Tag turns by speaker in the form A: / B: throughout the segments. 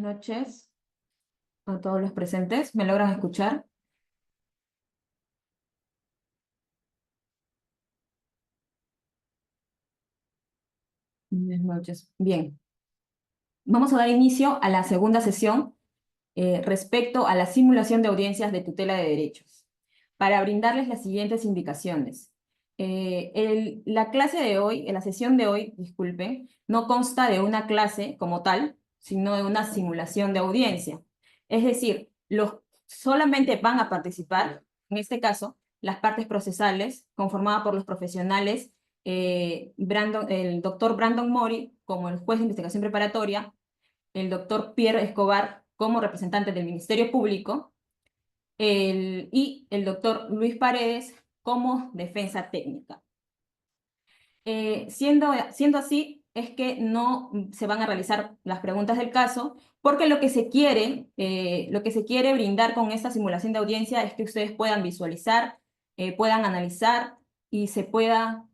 A: noches a todos los presentes. ¿Me logran escuchar? Buenas noches. Bien. Vamos a dar inicio a la segunda sesión respecto a la simulación de audiencias de tutela de derechos, para brindarles las siguientes indicaciones. La clase de hoy, la sesión de hoy, disculpen, no consta de una clase como tal, sino de una simulación de audiencia. Es decir, solamente van a participar, en este caso, las partes procesales, conformadas por los profesionales, el doctor Brandon Mori, como el juez de investigación preparatoria, el doctor Pierre Escobar como representante del Ministerio Público y el doctor Luis Paredes como defensa técnica. Siendo así, es que no se van a realizar las preguntas del caso, porque lo que se quiere brindar con esta simulación de audiencia es que ustedes puedan visualizar, puedan analizar y puedan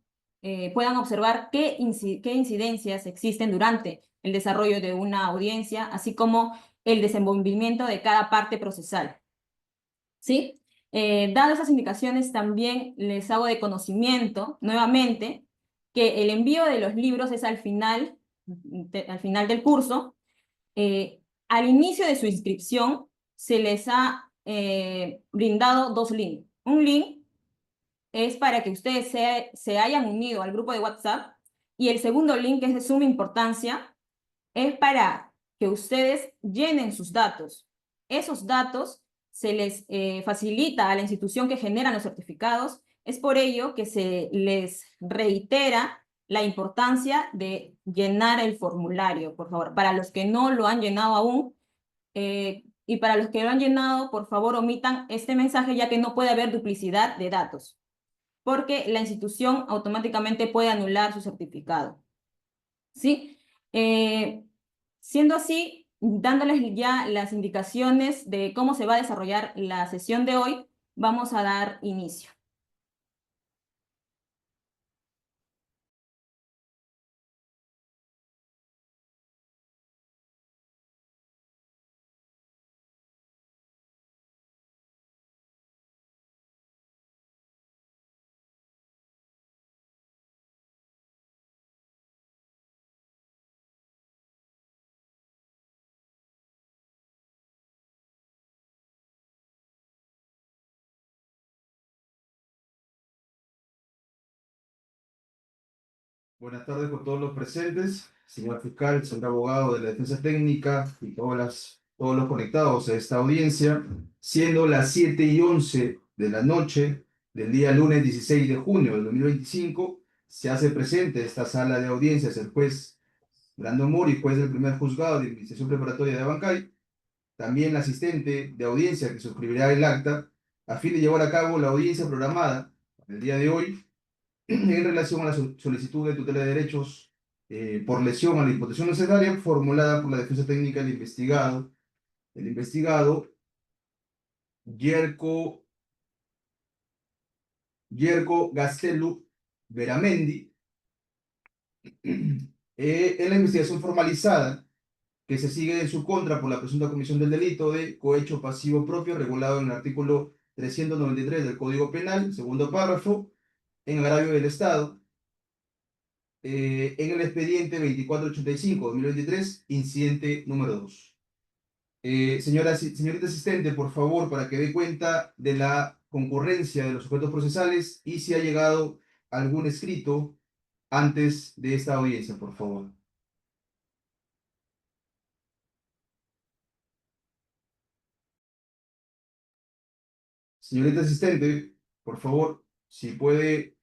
A: observar qué incidencias existen durante el desarrollo de una audiencia, así como el desenvolvimiento de cada parte procesal. ¿Sí? Dadas esas indicaciones, también les hago de conocimiento, nuevamente, que el envío de los libros es al final del curso. Al inicio de su inscripción, se les ha brindado dos links. Un link es para que ustedes se hayan unido al grupo de WhatsApp, y el segundo link, que es de suma importancia, es para que ustedes llenen sus datos. Esos datos se les facilita a la institución que genera los certificados. Es por ello que se les reitera la importancia de llenar el formulario, por favor. Para los que no lo han llenado aún, y para los que lo han llenado, por favor, omitan este mensaje, ya que no puede haber duplicidad de datos, porque la institución automáticamente puede anular su certificado. ¿Sí? Siendo así, dándoles ya las indicaciones de cómo se va a desarrollar la sesión de hoy, vamos a dar inicio.
B: Buenas tardes con todos los presentes, señor fiscal, señor abogado de la defensa técnica y todos los conectados a esta audiencia, siendo las 7:11 de la noche del día lunes 16 de junio del 2025, se hace presente esta sala de audiencias el juez Brandon Mori, juez del primer juzgado de investigación preparatoria de Abancay, también la asistente de audiencia que suscribirá el acta, a fin de llevar a cabo la audiencia programada el día de hoy en relación a la solicitud de tutela de derechos por lesión a la imputación necesaria formulada por la defensa técnica del investigado, Yerko Gastelu Veramendi, en la investigación formalizada que se sigue en su contra por la presunta comisión del delito de cohecho pasivo propio regulado en el artículo 393 del Código Penal, segundo párrafo, en agravio del Estado, en el expediente 2485-2023, incidente número 2. Señorita asistente, por favor, para que dé cuenta de la concurrencia de los sujetos procesales y si ha llegado algún escrito antes de esta audiencia, por favor. Señorita asistente, por favor, si puede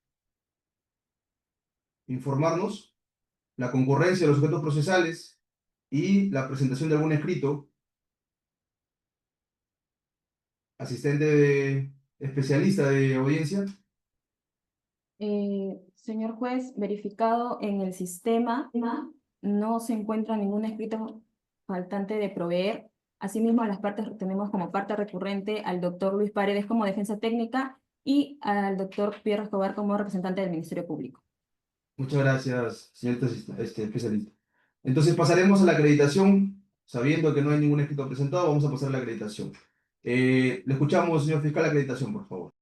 B: informarnos la concurrencia de los sujetos procesales y la presentación de algún escrito. Especialista de audiencia.
A: Señor juez, verificado en el sistema, no se encuentra ningún escrito faltante de proveer. Asimismo, las partes tenemos como parte recurrente al doctor Luis Paredes como defensa técnica y al doctor Pierre Escobar como representante del Ministerio Público.
B: Muchas gracias, señorita especialista. Entonces pasaremos a la acreditación. sabiendo que no hay ningún escrito presentado, vamos a pasar a la acreditación. Le escuchamos, señor fiscal, la acreditación, por favor.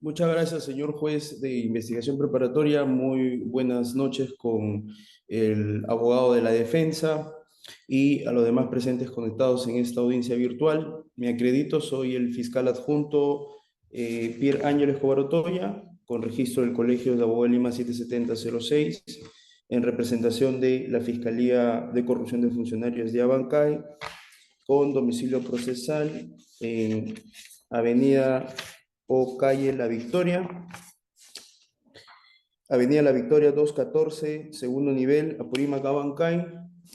C: Muchas gracias, señor juez de investigación preparatoria. Muy buenas noches con el abogado de la defensa y a los demás presentes conectados en esta audiencia virtual. Me acredito, soy el fiscal adjunto Pierre Ángel Escobar Otoya, con registro del Colegio de Abogados de Lima 7706, en representación de la Fiscalía de Corrupción de Funcionarios de Abancay, con domicilio procesal en Avenida o calle La Victoria, Avenida La Victoria 214, segundo nivel, Apurímac, Abancay,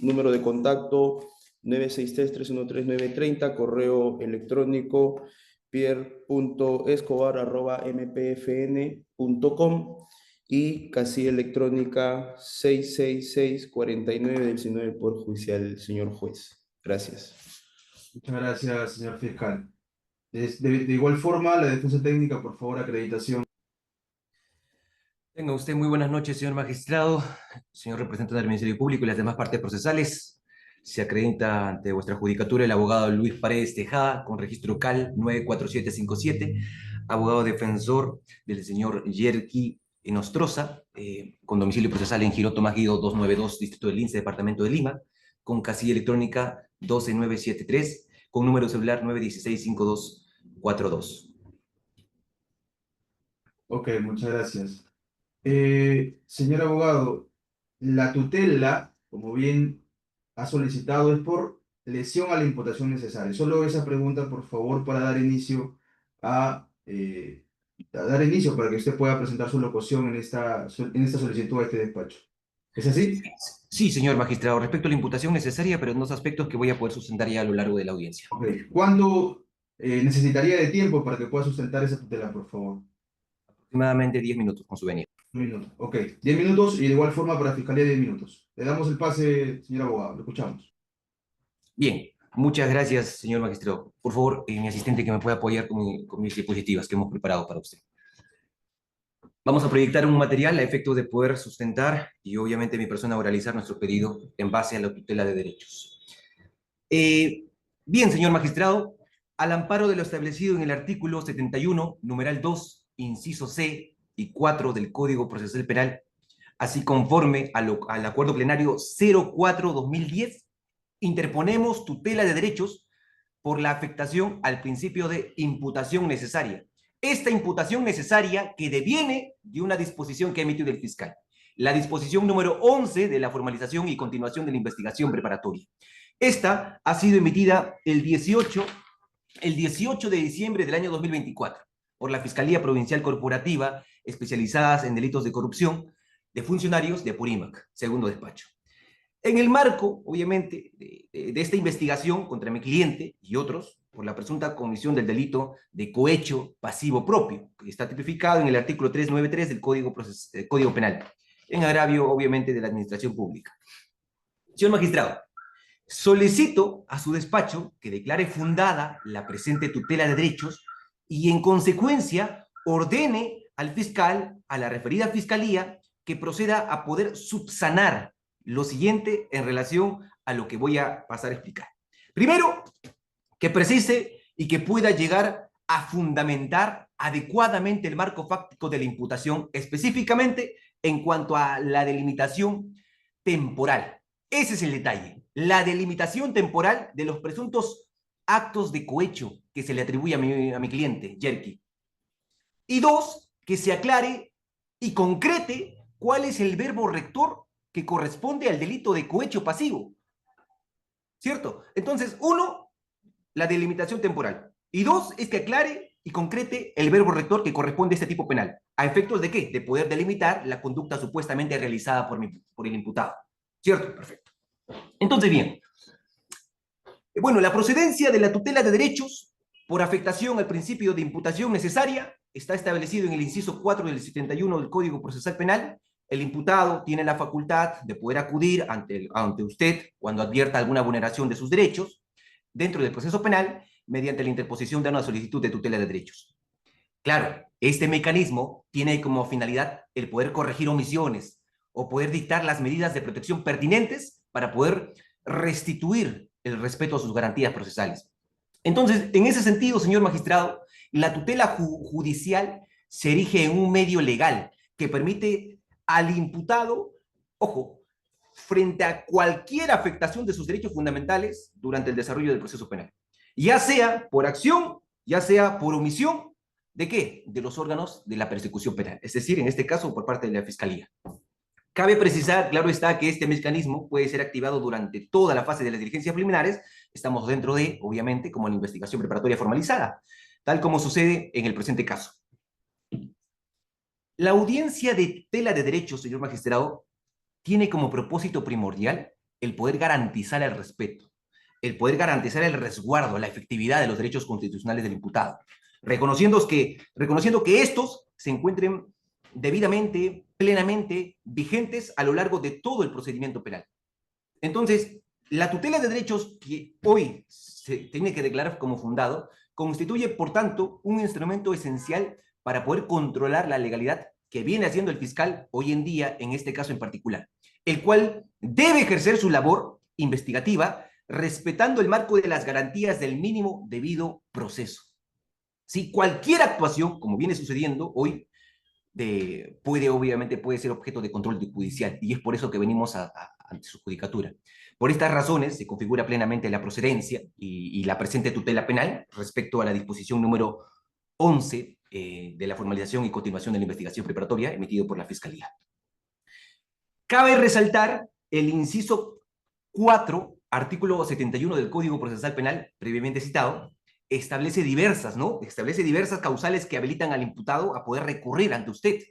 C: número de contacto 963-313-930, correo electrónico pierre.escobar@mpfn.com y casilla electrónica 666-49 del 19 del Poder Judicial, señor juez. Gracias.
B: Muchas gracias, señor fiscal. De igual forma, la defensa técnica, por favor, acreditación.
D: Tenga usted muy buenas noches, señor magistrado, señor representante del Ministerio Público y las demás partes procesales. Se acredita ante vuestra judicatura el abogado Luis Paredes Tejada, con registro CAL 94757, abogado defensor del señor Yerki Nostroza, con domicilio procesal en Girón Tomás Guido 292, Distrito del Lince, Departamento de Lima, con casilla electrónica 12973, con número celular 916-5242.
B: Ok, muchas gracias. Señor abogado, la tutela, como bien ha solicitado, es por lesión a la imputación necesaria. Solo esa pregunta, por favor, para dar inicio para que usted pueda presentar su locución en esta solicitud a este despacho. ¿Es así?
D: Sí, señor magistrado, respecto a la imputación necesaria, pero en dos aspectos que voy a poder sustentar ya a lo largo de la audiencia.
B: Ok. ¿Cuándo necesitaría de tiempo para que pueda sustentar esa tutela, por favor?
D: Aproximadamente 10 minutos con su venida.
B: Un minuto. Ok, 10 minutos y de igual forma para Fiscalía 10 minutos. Le damos el pase, señor abogado, lo escuchamos.
D: Bien, muchas gracias, señor magistrado. Por favor, mi asistente que me pueda apoyar con mis diapositivas que hemos preparado para usted. Vamos a proyectar un material a efecto de poder sustentar y obviamente mi persona oralizar nuestro pedido en base a la tutela de derechos. Bien, señor magistrado, al amparo de lo establecido en el artículo 71, numeral 2, inciso C y 4 del Código Procesal Penal, así conforme al acuerdo plenario 04-2010, interponemos tutela de derechos por la afectación al principio de imputación necesaria. Esta imputación necesaria que deviene de una disposición que ha emitido el fiscal. La disposición número 11 de la formalización y continuación de la investigación preparatoria. Esta ha sido emitida el 18 de diciembre del año 2024 por la Fiscalía Provincial Corporativa especializadas en delitos de corrupción de funcionarios de Apurímac, segundo despacho. En el marco, obviamente, de esta investigación contra mi cliente y otros, por la presunta comisión del delito de cohecho pasivo propio, que está tipificado en el artículo 393 del Código Penal, en agravio, obviamente, de la administración pública. Señor magistrado, solicito a su despacho que declare fundada la presente tutela de derechos y, en consecuencia, ordene al fiscal, a la referida fiscalía, que proceda a poder subsanar lo siguiente en relación a lo que voy a pasar a explicar. Primero, que precise y que pueda llegar a fundamentar adecuadamente el marco fáctico de la imputación, específicamente en cuanto a la delimitación temporal. Ese es el detalle, la delimitación temporal de los presuntos actos de cohecho que se le atribuye a mi cliente, Yerki. Y dos, que se aclare y concrete cuál es el verbo rector que corresponde al delito de cohecho pasivo. ¿Cierto? Entonces, uno, la delimitación temporal. Y dos, es que aclare y concrete el verbo rector que corresponde a este tipo penal. ¿A efectos de qué? De poder delimitar la conducta supuestamente realizada por el imputado. ¿Cierto? Perfecto. Entonces, bien. Bueno, la procedencia de la tutela de derechos por afectación al principio de imputación necesaria está establecido en el inciso 4 del 71 del Código Procesal Penal. El imputado tiene la facultad de poder acudir ante usted cuando advierta alguna vulneración de sus derechos dentro del proceso penal mediante la interposición de una solicitud de tutela de derechos. Claro, este mecanismo tiene como finalidad el poder corregir omisiones o poder dictar las medidas de protección pertinentes para poder restituir el respeto a sus garantías procesales. Entonces, en ese sentido, señor magistrado, la tutela judicial se erige en un medio legal que permite al imputado, ojo, frente a cualquier afectación de sus derechos fundamentales durante el desarrollo del proceso penal, ya sea por acción, ya sea por omisión, ¿de qué? De los órganos de la persecución penal, es decir, en este caso por parte de la Fiscalía. Cabe precisar, claro está, que este mecanismo puede ser activado durante toda la fase de las diligencias preliminares. Estamos dentro de, obviamente, como la investigación preparatoria formalizada, tal como sucede en el presente caso. La audiencia de tutela de derechos, señor magistrado, tiene como propósito primordial el poder garantizar el respeto, el poder garantizar el resguardo, la efectividad de los derechos constitucionales del imputado, reconociendo que estos se encuentren debidamente, plenamente vigentes a lo largo de todo el procedimiento penal. Entonces, la tutela de derechos que hoy se tiene que declarar como fundado constituye, por tanto, un instrumento esencial para poder controlar la legalidad que viene haciendo el fiscal hoy en día, en este caso en particular, el cual debe ejercer su labor investigativa respetando el marco de las garantías del mínimo debido proceso. Si cualquier actuación, como viene sucediendo hoy, puede ser objeto de control judicial, y es por eso que venimos ante su judicatura. Por estas razones se configura plenamente la procedencia y la presente tutela penal respecto a la disposición número 11 de la formalización y continuación de la investigación preparatoria emitido por la Fiscalía. Cabe resaltar el inciso 4, artículo 71 del Código Procesal Penal, previamente citado, establece diversas causales que habilitan al imputado a poder recurrir ante usted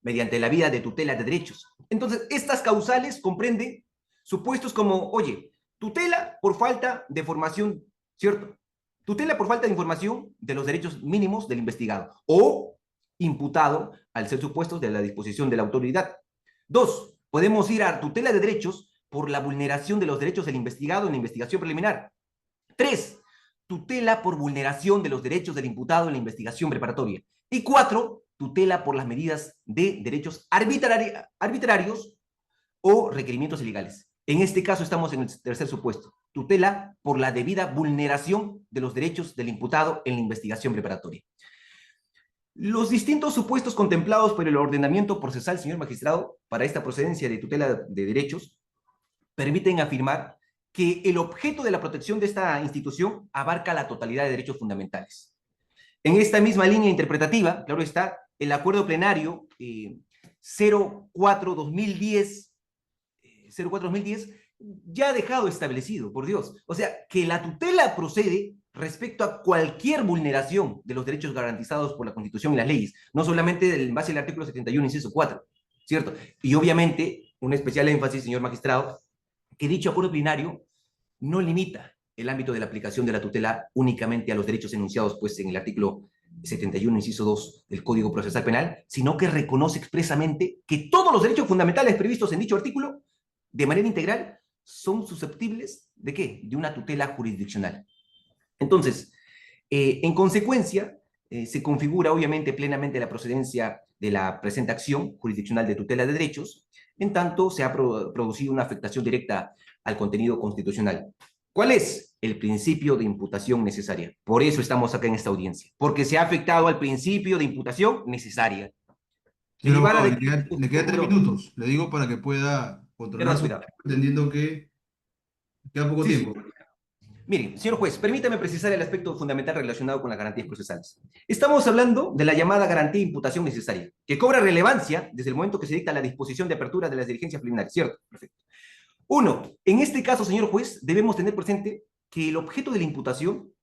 D: mediante la vía de tutela de derechos. Entonces, estas causales comprenden supuestos como, oye, tutela por falta de formación, ¿cierto? Tutela por falta de información de los derechos mínimos del investigado o imputado al ser supuestos de la disposición de la autoridad. 2, podemos ir a tutela de derechos por la vulneración de los derechos del investigado en la investigación preliminar. 3, tutela por vulneración de los derechos del imputado en la investigación preparatoria. Y 4, tutela por las medidas de derechos arbitrarios o requerimientos ilegales. En este caso estamos en el tercer supuesto, tutela por la debida vulneración de los derechos del imputado en la investigación preparatoria. Los distintos supuestos contemplados por el ordenamiento procesal, señor magistrado, para esta procedencia de tutela de derechos, permiten afirmar que el objeto de la protección de esta institución abarca la totalidad de derechos fundamentales. En esta misma línea interpretativa, claro está, el acuerdo plenario 04-2010 ya ha dejado establecido, por Dios. O sea, que la tutela procede respecto a cualquier vulneración de los derechos garantizados por la Constitución y las leyes, no solamente en base al artículo 71, inciso 4, ¿cierto? Y obviamente, un especial énfasis, señor magistrado, que dicho acuerdo plenario no limita el ámbito de la aplicación de la tutela únicamente a los derechos enunciados pues, en el artículo 71, inciso 2 del Código Procesal Penal, sino que reconoce expresamente que todos los derechos fundamentales previstos en dicho artículo, de manera integral, son susceptibles ¿de qué? De una tutela jurisdiccional. Entonces, en consecuencia, se configura obviamente plenamente la procedencia de la presente acción jurisdiccional de tutela de derechos, en tanto se ha producido una afectación directa al contenido constitucional. ¿Cuál es? El principio de imputación necesaria. Por eso estamos acá en esta audiencia, porque se ha afectado al principio de imputación necesaria.
B: Señor abogado, le queda 3 minutos. Le digo para que pueda controlar su tiempo, entendiendo que queda poco tiempo.
D: Sí. Mire, señor juez, permítame precisar el aspecto fundamental relacionado con las garantías procesales. Estamos hablando de la llamada garantía de imputación necesaria, que cobra relevancia desde el momento que se dicta la disposición de apertura de las diligencias preliminares, ¿cierto? Perfecto. 1. En este caso, señor juez, debemos tener presente que el objeto de la imputación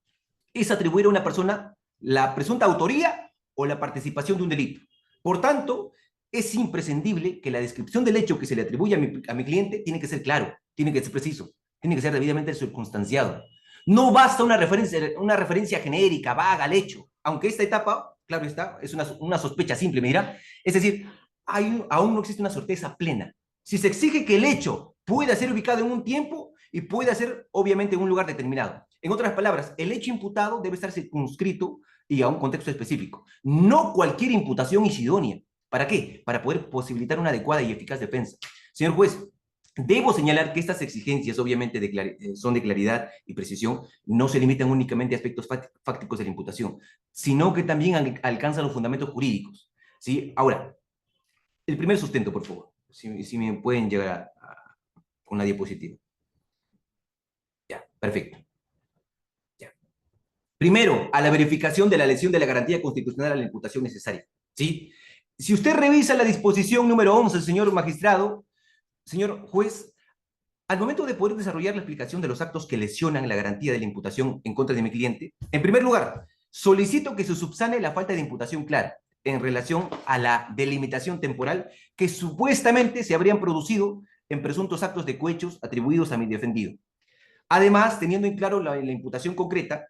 D: es atribuir a una persona la presunta autoría o la participación de un delito. Por tanto, es imprescindible que la descripción del hecho que se le atribuye a mi cliente tiene que ser claro, tiene que ser preciso, tiene que ser debidamente circunstanciado. No basta una referencia genérica, vaga al hecho, aunque esta etapa, claro está, es una sospecha simple, me dirá. Es decir, aún no existe una certeza plena. Si se exige que el hecho pueda ser ubicado en un tiempo, y puede ser, obviamente, en un lugar determinado. En otras palabras, el hecho imputado debe estar circunscrito y a un contexto específico. No cualquier imputación es idónea. ¿Para qué? Para poder posibilitar una adecuada y eficaz defensa. Señor juez, debo señalar que estas exigencias, obviamente, son de claridad y precisión, no se limitan únicamente a aspectos fácticos de la imputación, sino que también alcanzan los fundamentos jurídicos. ¿Sí? Ahora, el primer sustento, por favor, si me pueden llegar con la diapositiva. Ya, perfecto. Ya. Primero, a la verificación de la lesión de la garantía constitucional a la imputación necesaria. ¿Sí? Si usted revisa la disposición número 11, señor magistrado, señor juez, al momento de poder desarrollar la explicación de los actos que lesionan la garantía de la imputación en contra de mi cliente, en primer lugar, solicito que se subsane la falta de imputación clara en relación a la delimitación temporal que supuestamente se habrían producido en presuntos actos de cohechos atribuidos a mi defendido. Además, teniendo en claro la imputación concreta,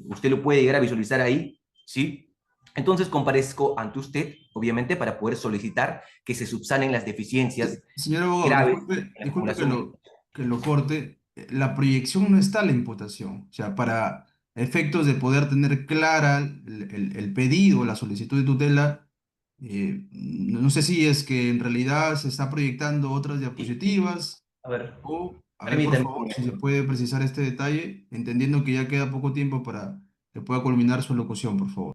D: usted lo puede llegar a visualizar ahí, ¿sí? Entonces comparezco ante usted, obviamente, para poder solicitar que se subsanen las deficiencias
B: Señor abogado,
D: graves
B: disculpe,
D: en la
B: disculpe
D: formulación.
B: que lo corte. La proyección no está en la imputación. O sea, para efectos de poder tener clara el pedido, la solicitud de tutela, no sé si es que en realidad se está proyectando otras diapositivas
D: A ver,
B: o, a ver, por
D: permítame un
B: favor, si se
D: momento.
B: puede precisar este detalle, entendiendo que ya queda poco tiempo para que pueda culminar su locución, por favor.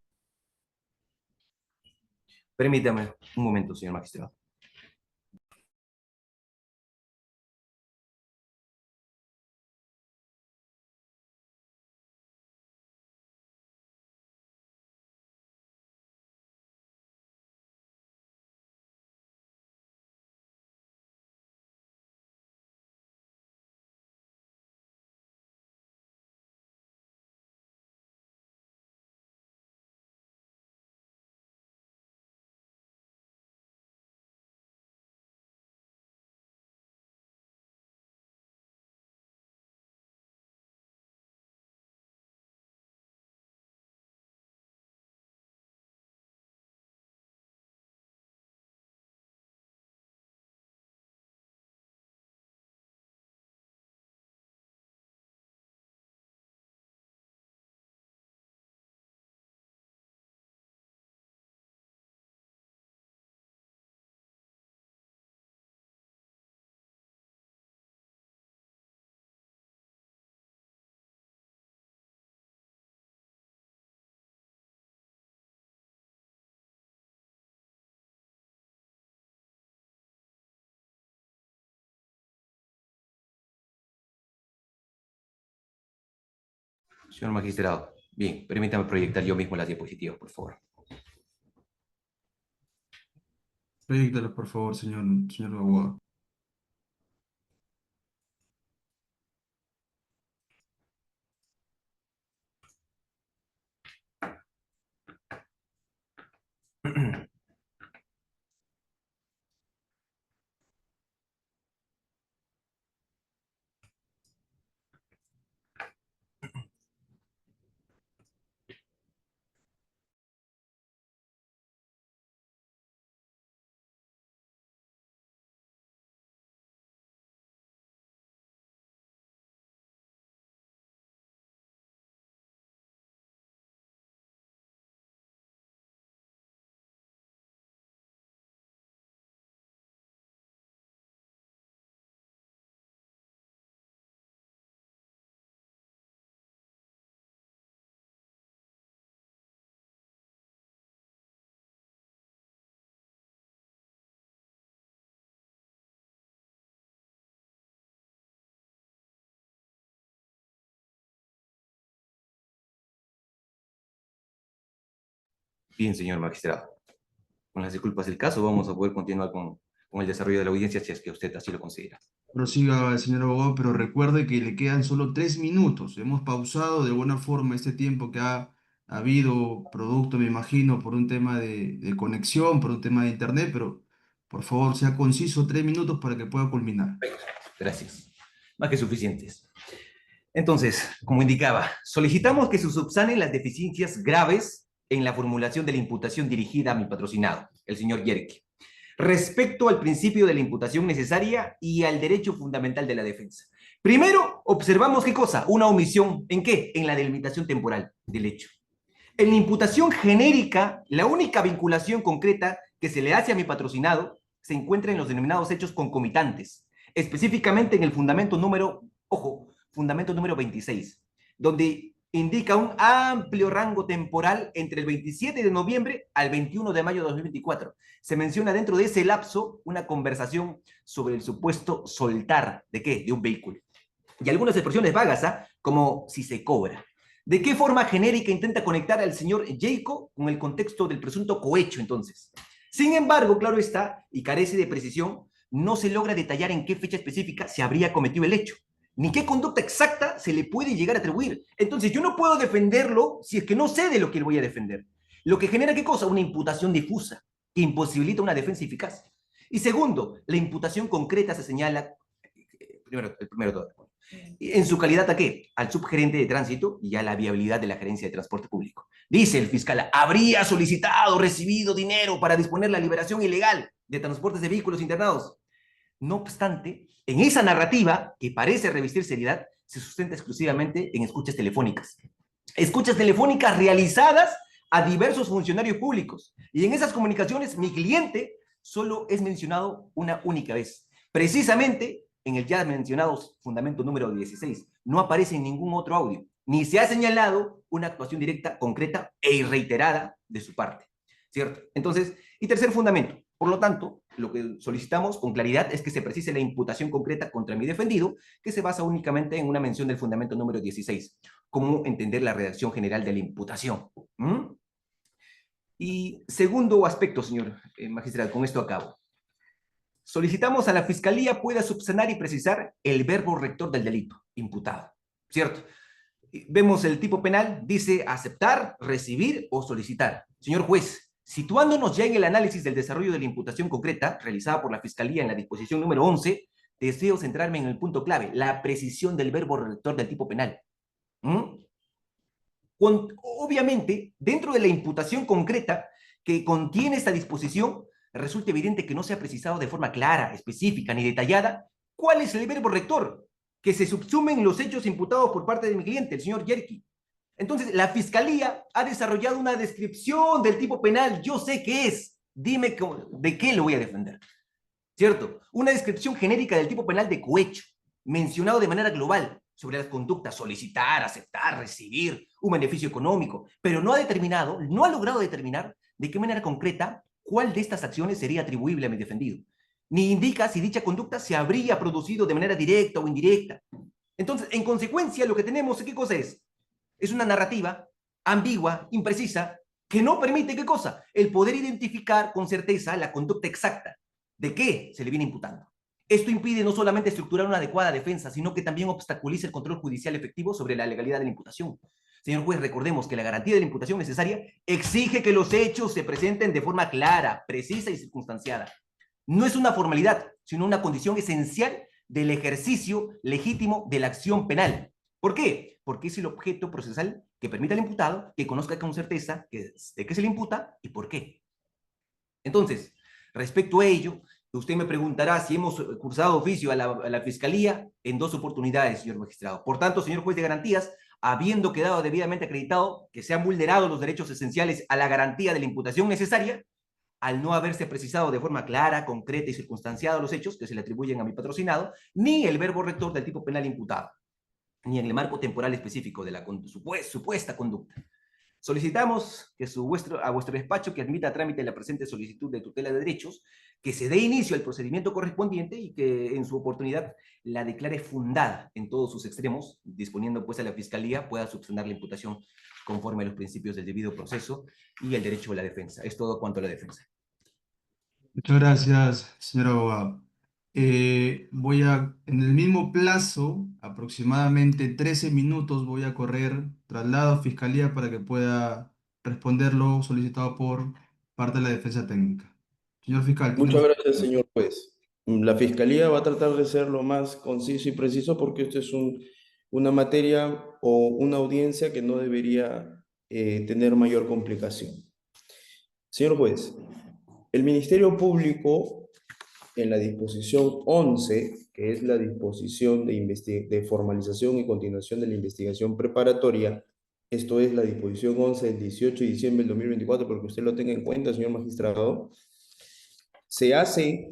D: Permítame un momento, señor magistrado. Señor magistrado, bien, permítame proyectar yo mismo las diapositivas, por favor.
B: Proyectalo, por favor, señor abogado.
D: Bien, señor magistrado. Con las disculpas del caso, vamos a poder continuar con el desarrollo de la audiencia si es que usted así lo considera.
B: Prosiga, señor abogado, pero recuerde que le quedan solo 3 minutos. Hemos pausado de alguna forma este tiempo que ha habido producto, me imagino, por un tema de conexión, por un tema de internet, pero por favor, sea conciso, 3 minutos para que pueda culminar.
D: Gracias. Más que suficientes. Entonces, como indicaba, solicitamos que se subsanen las deficiencias graves en la formulación de la imputación dirigida a mi patrocinado, el señor Yerke, respecto al principio de la imputación necesaria y al derecho fundamental de la defensa, Primero, observamos ¿qué cosa? Una omisión. ¿En qué? En la delimitación temporal del hecho. En la imputación genérica, la única vinculación concreta que se le hace a mi patrocinado se encuentra en los denominados hechos concomitantes, específicamente en el fundamento número, ojo, fundamento número 26, donde indica un amplio rango temporal entre el 27 de noviembre al 21 de mayo de 2024. Se menciona dentro de ese lapso una conversación sobre el supuesto soltar, ¿de qué? De un vehículo. Y algunas expresiones vagas, ¿ah? Como si se cobra. ¿De qué forma genérica intenta conectar al señor Jacob con el contexto del presunto cohecho, entonces? Sin embargo, claro está, y carece de precisión, no se logra detallar en qué fecha específica se habría cometido el hecho, ni qué conducta exacta se le puede llegar a atribuir. Entonces, yo no puedo defenderlo si es que no sé de lo que le voy a defender. Lo que genera, ¿qué cosa? Una imputación difusa, que imposibilita una defensa eficaz. Y segundo, la imputación concreta se señala, primero todo, en su calidad ¿a qué? Al subgerente de tránsito y a la viabilidad de la gerencia de transporte público. Dice el fiscal, habría solicitado, recibido dinero para disponer la liberación ilegal de transportes de vehículos internados. No obstante, en esa narrativa, que parece revestir seriedad, se sustenta exclusivamente en escuchas telefónicas. Escuchas telefónicas realizadas a diversos funcionarios públicos. Y en esas comunicaciones, mi cliente solo es mencionado una única vez. Precisamente en el ya mencionado fundamento número 16. No aparece en ningún otro audio, ni se ha señalado una actuación directa, concreta e reiterada de su parte, ¿cierto? Entonces, y tercer fundamento, por lo tanto, lo que solicitamos con claridad es que se precise la imputación concreta contra mi defendido, que se basa únicamente en una mención del fundamento número 16. ¿Cómo entender la redacción general de la imputación? Y segundo aspecto, señor magistrado, con esto acabo. Solicitamos a la Fiscalía pueda subsanar y precisar el verbo rector del delito imputado, ¿cierto? Vemos el tipo penal, dice aceptar, recibir o solicitar. Señor juez, situándonos ya en el análisis del desarrollo de la imputación concreta realizada por la Fiscalía en la disposición número 11, deseo centrarme en el punto clave, la precisión del verbo rector del tipo penal. Obviamente, dentro de la imputación concreta que contiene esta disposición, resulta evidente que no se ha precisado de forma clara, específica ni detallada cuál es el verbo rector, que se subsumen los hechos imputados por parte de mi cliente, el señor Yerki. Entonces, la Fiscalía ha desarrollado una descripción del tipo penal, yo sé qué es, dime de qué lo voy a defender, ¿cierto? Una descripción genérica del tipo penal de cohecho, mencionado de manera global, sobre las conductas, solicitar, aceptar, recibir un beneficio económico, pero no ha logrado determinar de qué manera concreta cuál de estas acciones sería atribuible a mi defendido, ni indica si dicha conducta se habría producido de manera directa o indirecta. Entonces, en consecuencia, lo que tenemos, ¿qué cosa es? Es una narrativa ambigua, imprecisa, que no permite, ¿qué cosa? El poder identificar con certeza la conducta exacta de qué se le viene imputando. Esto impide no solamente estructurar una adecuada defensa, sino que también obstaculiza el control judicial efectivo sobre la legalidad de la imputación. Señor juez, recordemos que la garantía de la imputación necesaria exige que los hechos se presenten de forma clara, precisa y circunstanciada. No es una formalidad, sino una condición esencial del ejercicio legítimo de la acción penal. ¿Por qué? Porque es el objeto procesal que permite al imputado que conozca con certeza de qué se le imputa y por qué. Entonces, respecto a ello, usted me preguntará si hemos cursado oficio a la Fiscalía en 2 oportunidades, señor magistrado. Por tanto, señor juez de garantías, habiendo quedado debidamente acreditado que se han vulnerado los derechos esenciales a la garantía de la imputación necesaria, al no haberse precisado de forma clara, concreta y circunstanciada los hechos que se le atribuyen a mi patrocinado, ni el verbo rector del tipo penal imputado, ni en el marco temporal específico de la supuesta conducta. Solicitamos que a vuestro despacho que admita a trámite la presente solicitud de tutela de derechos, que se dé inicio al procedimiento correspondiente y que en su oportunidad la declare fundada en todos sus extremos, disponiendo pues a la Fiscalía pueda subsanar la imputación conforme a los principios del debido proceso y el derecho a la defensa. Es todo cuanto a la defensa.
B: Muchas gracias, señor abogado. En el mismo plazo, aproximadamente 13 minutos, voy a correr traslado a Fiscalía para que pueda responder lo solicitado por parte de la defensa técnica. Señor fiscal, tiene
C: Muchas
B: usted.
C: gracias, señor juez. La Fiscalía va a tratar de ser lo más conciso y preciso porque esto es una materia o una audiencia que no debería tener mayor complicación. Señor juez, el Ministerio Público en la disposición 11, que es la disposición de formalización y continuación de la investigación preparatoria. Esto es la disposición 11 del 18 de diciembre del 2024, porque usted lo tenga en cuenta, señor magistrado. Se hace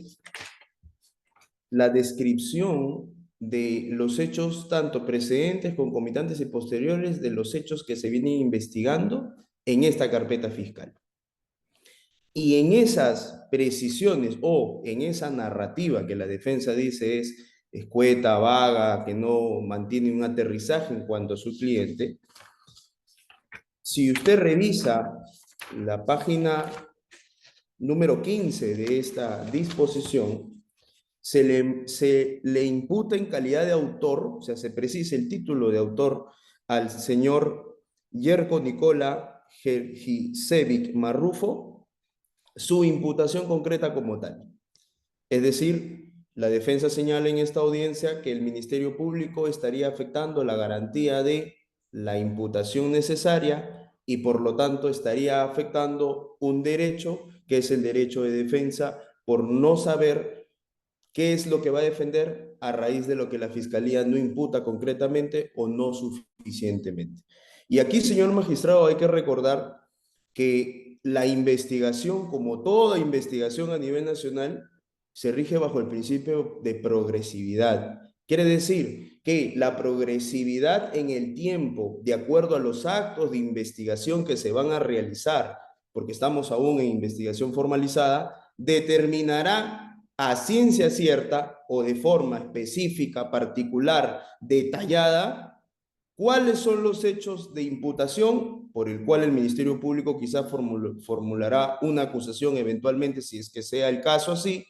C: la descripción de los hechos, tanto precedentes, concomitantes y posteriores, de los hechos que se vienen investigando en esta carpeta fiscal. Y en esas precisiones o en esa narrativa que la defensa dice es escueta, vaga, que no mantiene un aterrizaje en cuanto a su cliente, si usted revisa la página número 15 de esta disposición, se le imputa en calidad de autor, o sea, se precisa el título de autor al señor Yerko Nicola Jergisevic Marrufo, su imputación concreta como tal. Es decir, la defensa señala en esta audiencia que el Ministerio Público estaría afectando la garantía de la imputación necesaria y por lo tanto estaría afectando un derecho que es el derecho de defensa por no saber qué es lo que va a defender a raíz de lo que la Fiscalía no imputa concretamente o no suficientemente. Y aquí, señor magistrado, hay que recordar que la investigación, como toda investigación a nivel nacional, se rige bajo el principio de progresividad. Quiere decir que la progresividad en el tiempo, de acuerdo a los actos de investigación que se van a realizar, porque estamos aún en investigación formalizada, determinará a ciencia cierta o de forma específica, particular, detallada, cuáles son los hechos de imputación por el cual el Ministerio Público quizá formulará una acusación eventualmente, si es que sea el caso así,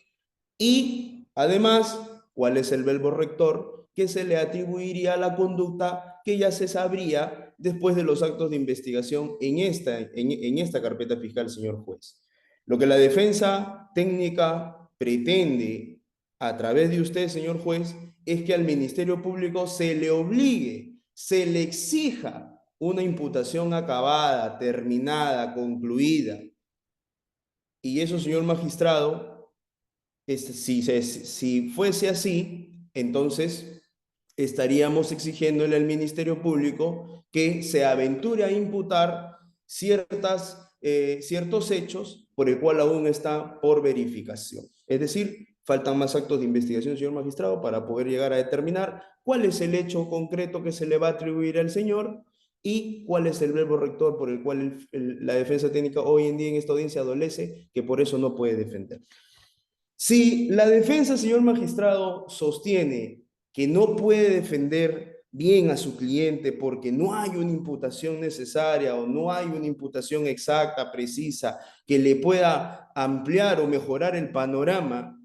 C: y además, cuál es el verbo rector que se le atribuiría a la conducta que ya se sabría después de los actos de investigación en esta carpeta fiscal, señor juez. Lo que la defensa técnica pretende a través de usted, señor juez, es que al Ministerio Público se le obligue, se le exija una imputación acabada, terminada, concluida. Y eso, señor magistrado, si fuese así, entonces estaríamos exigiéndole al Ministerio Público que se aventure a imputar ciertos hechos por el cual aún está por verificación. Es decir, faltan más actos de investigación, señor magistrado, para poder llegar a determinar cuál es el hecho concreto que se le va a atribuir al señor y cuál es el verbo rector por el cual la defensa técnica hoy en día en esta audiencia adolece, que por eso no puede defender. Si la defensa, señor magistrado, sostiene que no puede defender bien a su cliente porque no hay una imputación necesaria o no hay una imputación exacta, precisa, que le pueda ampliar o mejorar el panorama,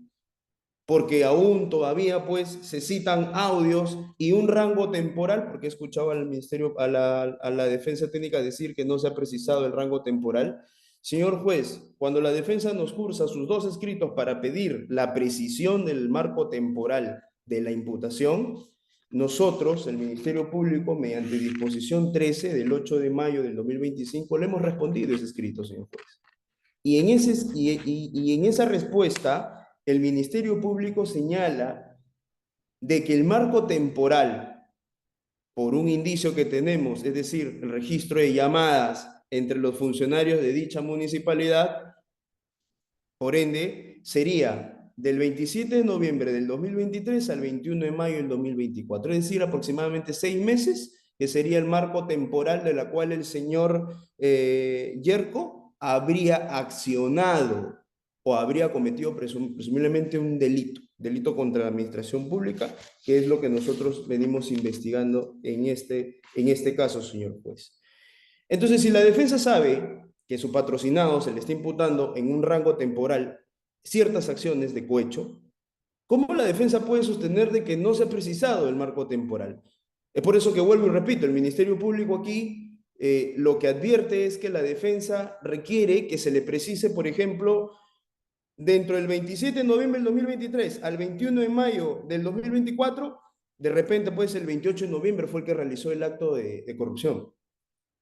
C: porque aún todavía pues se citan audios y un rango temporal, porque he escuchado al ministerio, a la defensa técnica decir que no se ha precisado el rango temporal. Señor juez, cuando la defensa nos cursa sus dos escritos para pedir la precisión del marco temporal de la imputación, nosotros, el Ministerio Público, mediante disposición 13 del 8 de mayo del 2025, le hemos respondido ese escrito, señor juez. Y en esa respuesta, el Ministerio Público señala de que el marco temporal, por un indicio que tenemos, es decir, el registro de llamadas entre los funcionarios de dicha municipalidad, por ende, sería del 27 de noviembre del 2023 al 21 de mayo del 2024, es decir, aproximadamente 6 meses, que sería el marco temporal de la cual el señor Yerko habría accionado o habría cometido presumiblemente un delito contra la administración pública, que es lo que nosotros venimos investigando en este caso, señor juez. Entonces, si la defensa sabe que su patrocinado se le está imputando en un rango temporal ciertas acciones de cohecho, ¿cómo la defensa puede sostener de que no se ha precisado el marco temporal? Es por eso que vuelvo y repito, el Ministerio Público aquí lo que advierte es que la defensa requiere que se le precise, por ejemplo, dentro del 27 de noviembre del 2023 al 21 de mayo del 2024, de repente pues el 28 de noviembre fue el que realizó el acto de corrupción.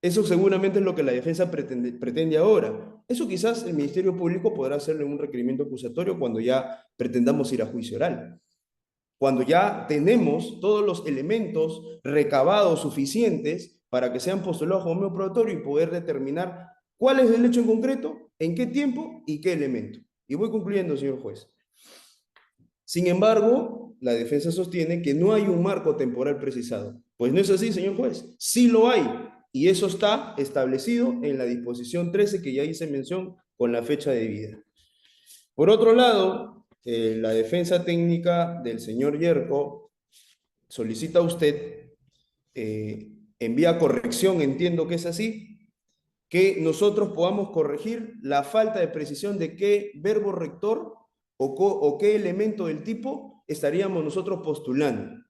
C: Eso seguramente es lo que la defensa pretende ahora. Eso quizás el Ministerio Público podrá hacerle un requerimiento acusatorio cuando ya pretendamos ir a juicio oral. Cuando ya tenemos todos los elementos recabados suficientes para que sean postulados como medio probatorio y poder determinar cuál es el hecho en concreto, en qué tiempo y qué elemento. Y voy concluyendo, señor juez. Sin embargo, la defensa sostiene que no hay un marco temporal precisado. Pues no es así, señor juez. Sí lo hay. Y eso está establecido en la disposición 13 que ya hice mención con la fecha de vida. Por otro lado, la defensa técnica del señor Yerko solicita a usted, envía corrección, entiendo que es así, que nosotros podamos corregir la falta de precisión de qué verbo rector o qué elemento del tipo estaríamos nosotros postulando.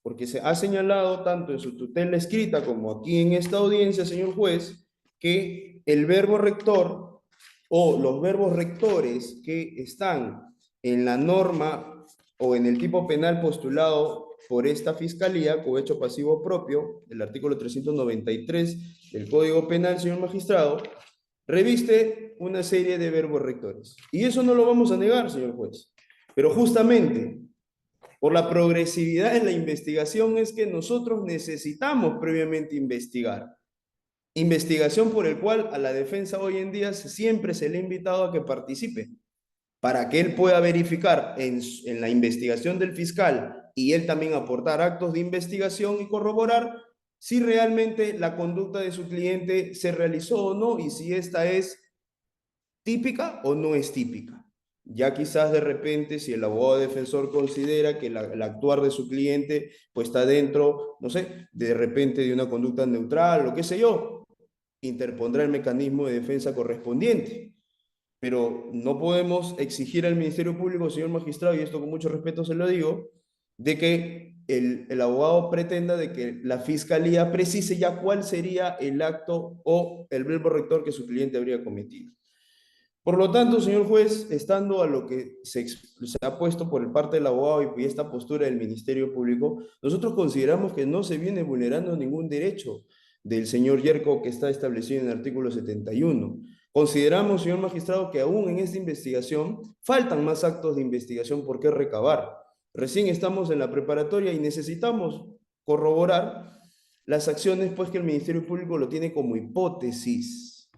C: Porque se ha señalado tanto en su tutela escrita como aquí en esta audiencia, señor juez, que el verbo rector o los verbos rectores que están en la norma o en el tipo penal postulado por esta fiscalía, con hecho pasivo propio, del artículo 393 del Código Penal, señor magistrado, reviste una serie de verbos rectores. Y eso no lo vamos a negar, señor juez. Pero justamente por la progresividad en la investigación es que nosotros necesitamos previamente investigar. Investigación por el cual a la defensa hoy en día siempre se le ha invitado a que participe, para que él pueda verificar en la investigación del fiscal y él también aportar actos de investigación y corroborar si realmente la conducta de su cliente se realizó o no y si esta es típica o no es típica. Ya quizás de repente, si el abogado defensor considera que el actuar de su cliente pues está dentro, no sé, de repente de una conducta neutral o qué sé yo, interpondrá el mecanismo de defensa correspondiente. Pero no podemos exigir al Ministerio Público, señor magistrado, y esto con mucho respeto se lo digo, de que el abogado pretenda de que la fiscalía precise ya cuál sería el acto o el verbo rector que su cliente habría cometido. Por lo tanto, señor juez, estando a lo que se ha puesto por parte del abogado y esta postura del Ministerio Público, nosotros consideramos que no se viene vulnerando ningún derecho del señor Yerko que está establecido en el artículo 71. Consideramos, señor magistrado, que aún en esta investigación faltan más actos de investigación por qué recabar. Recién estamos en la preparatoria y necesitamos corroborar las acciones, pues que el Ministerio Público lo tiene como hipótesis,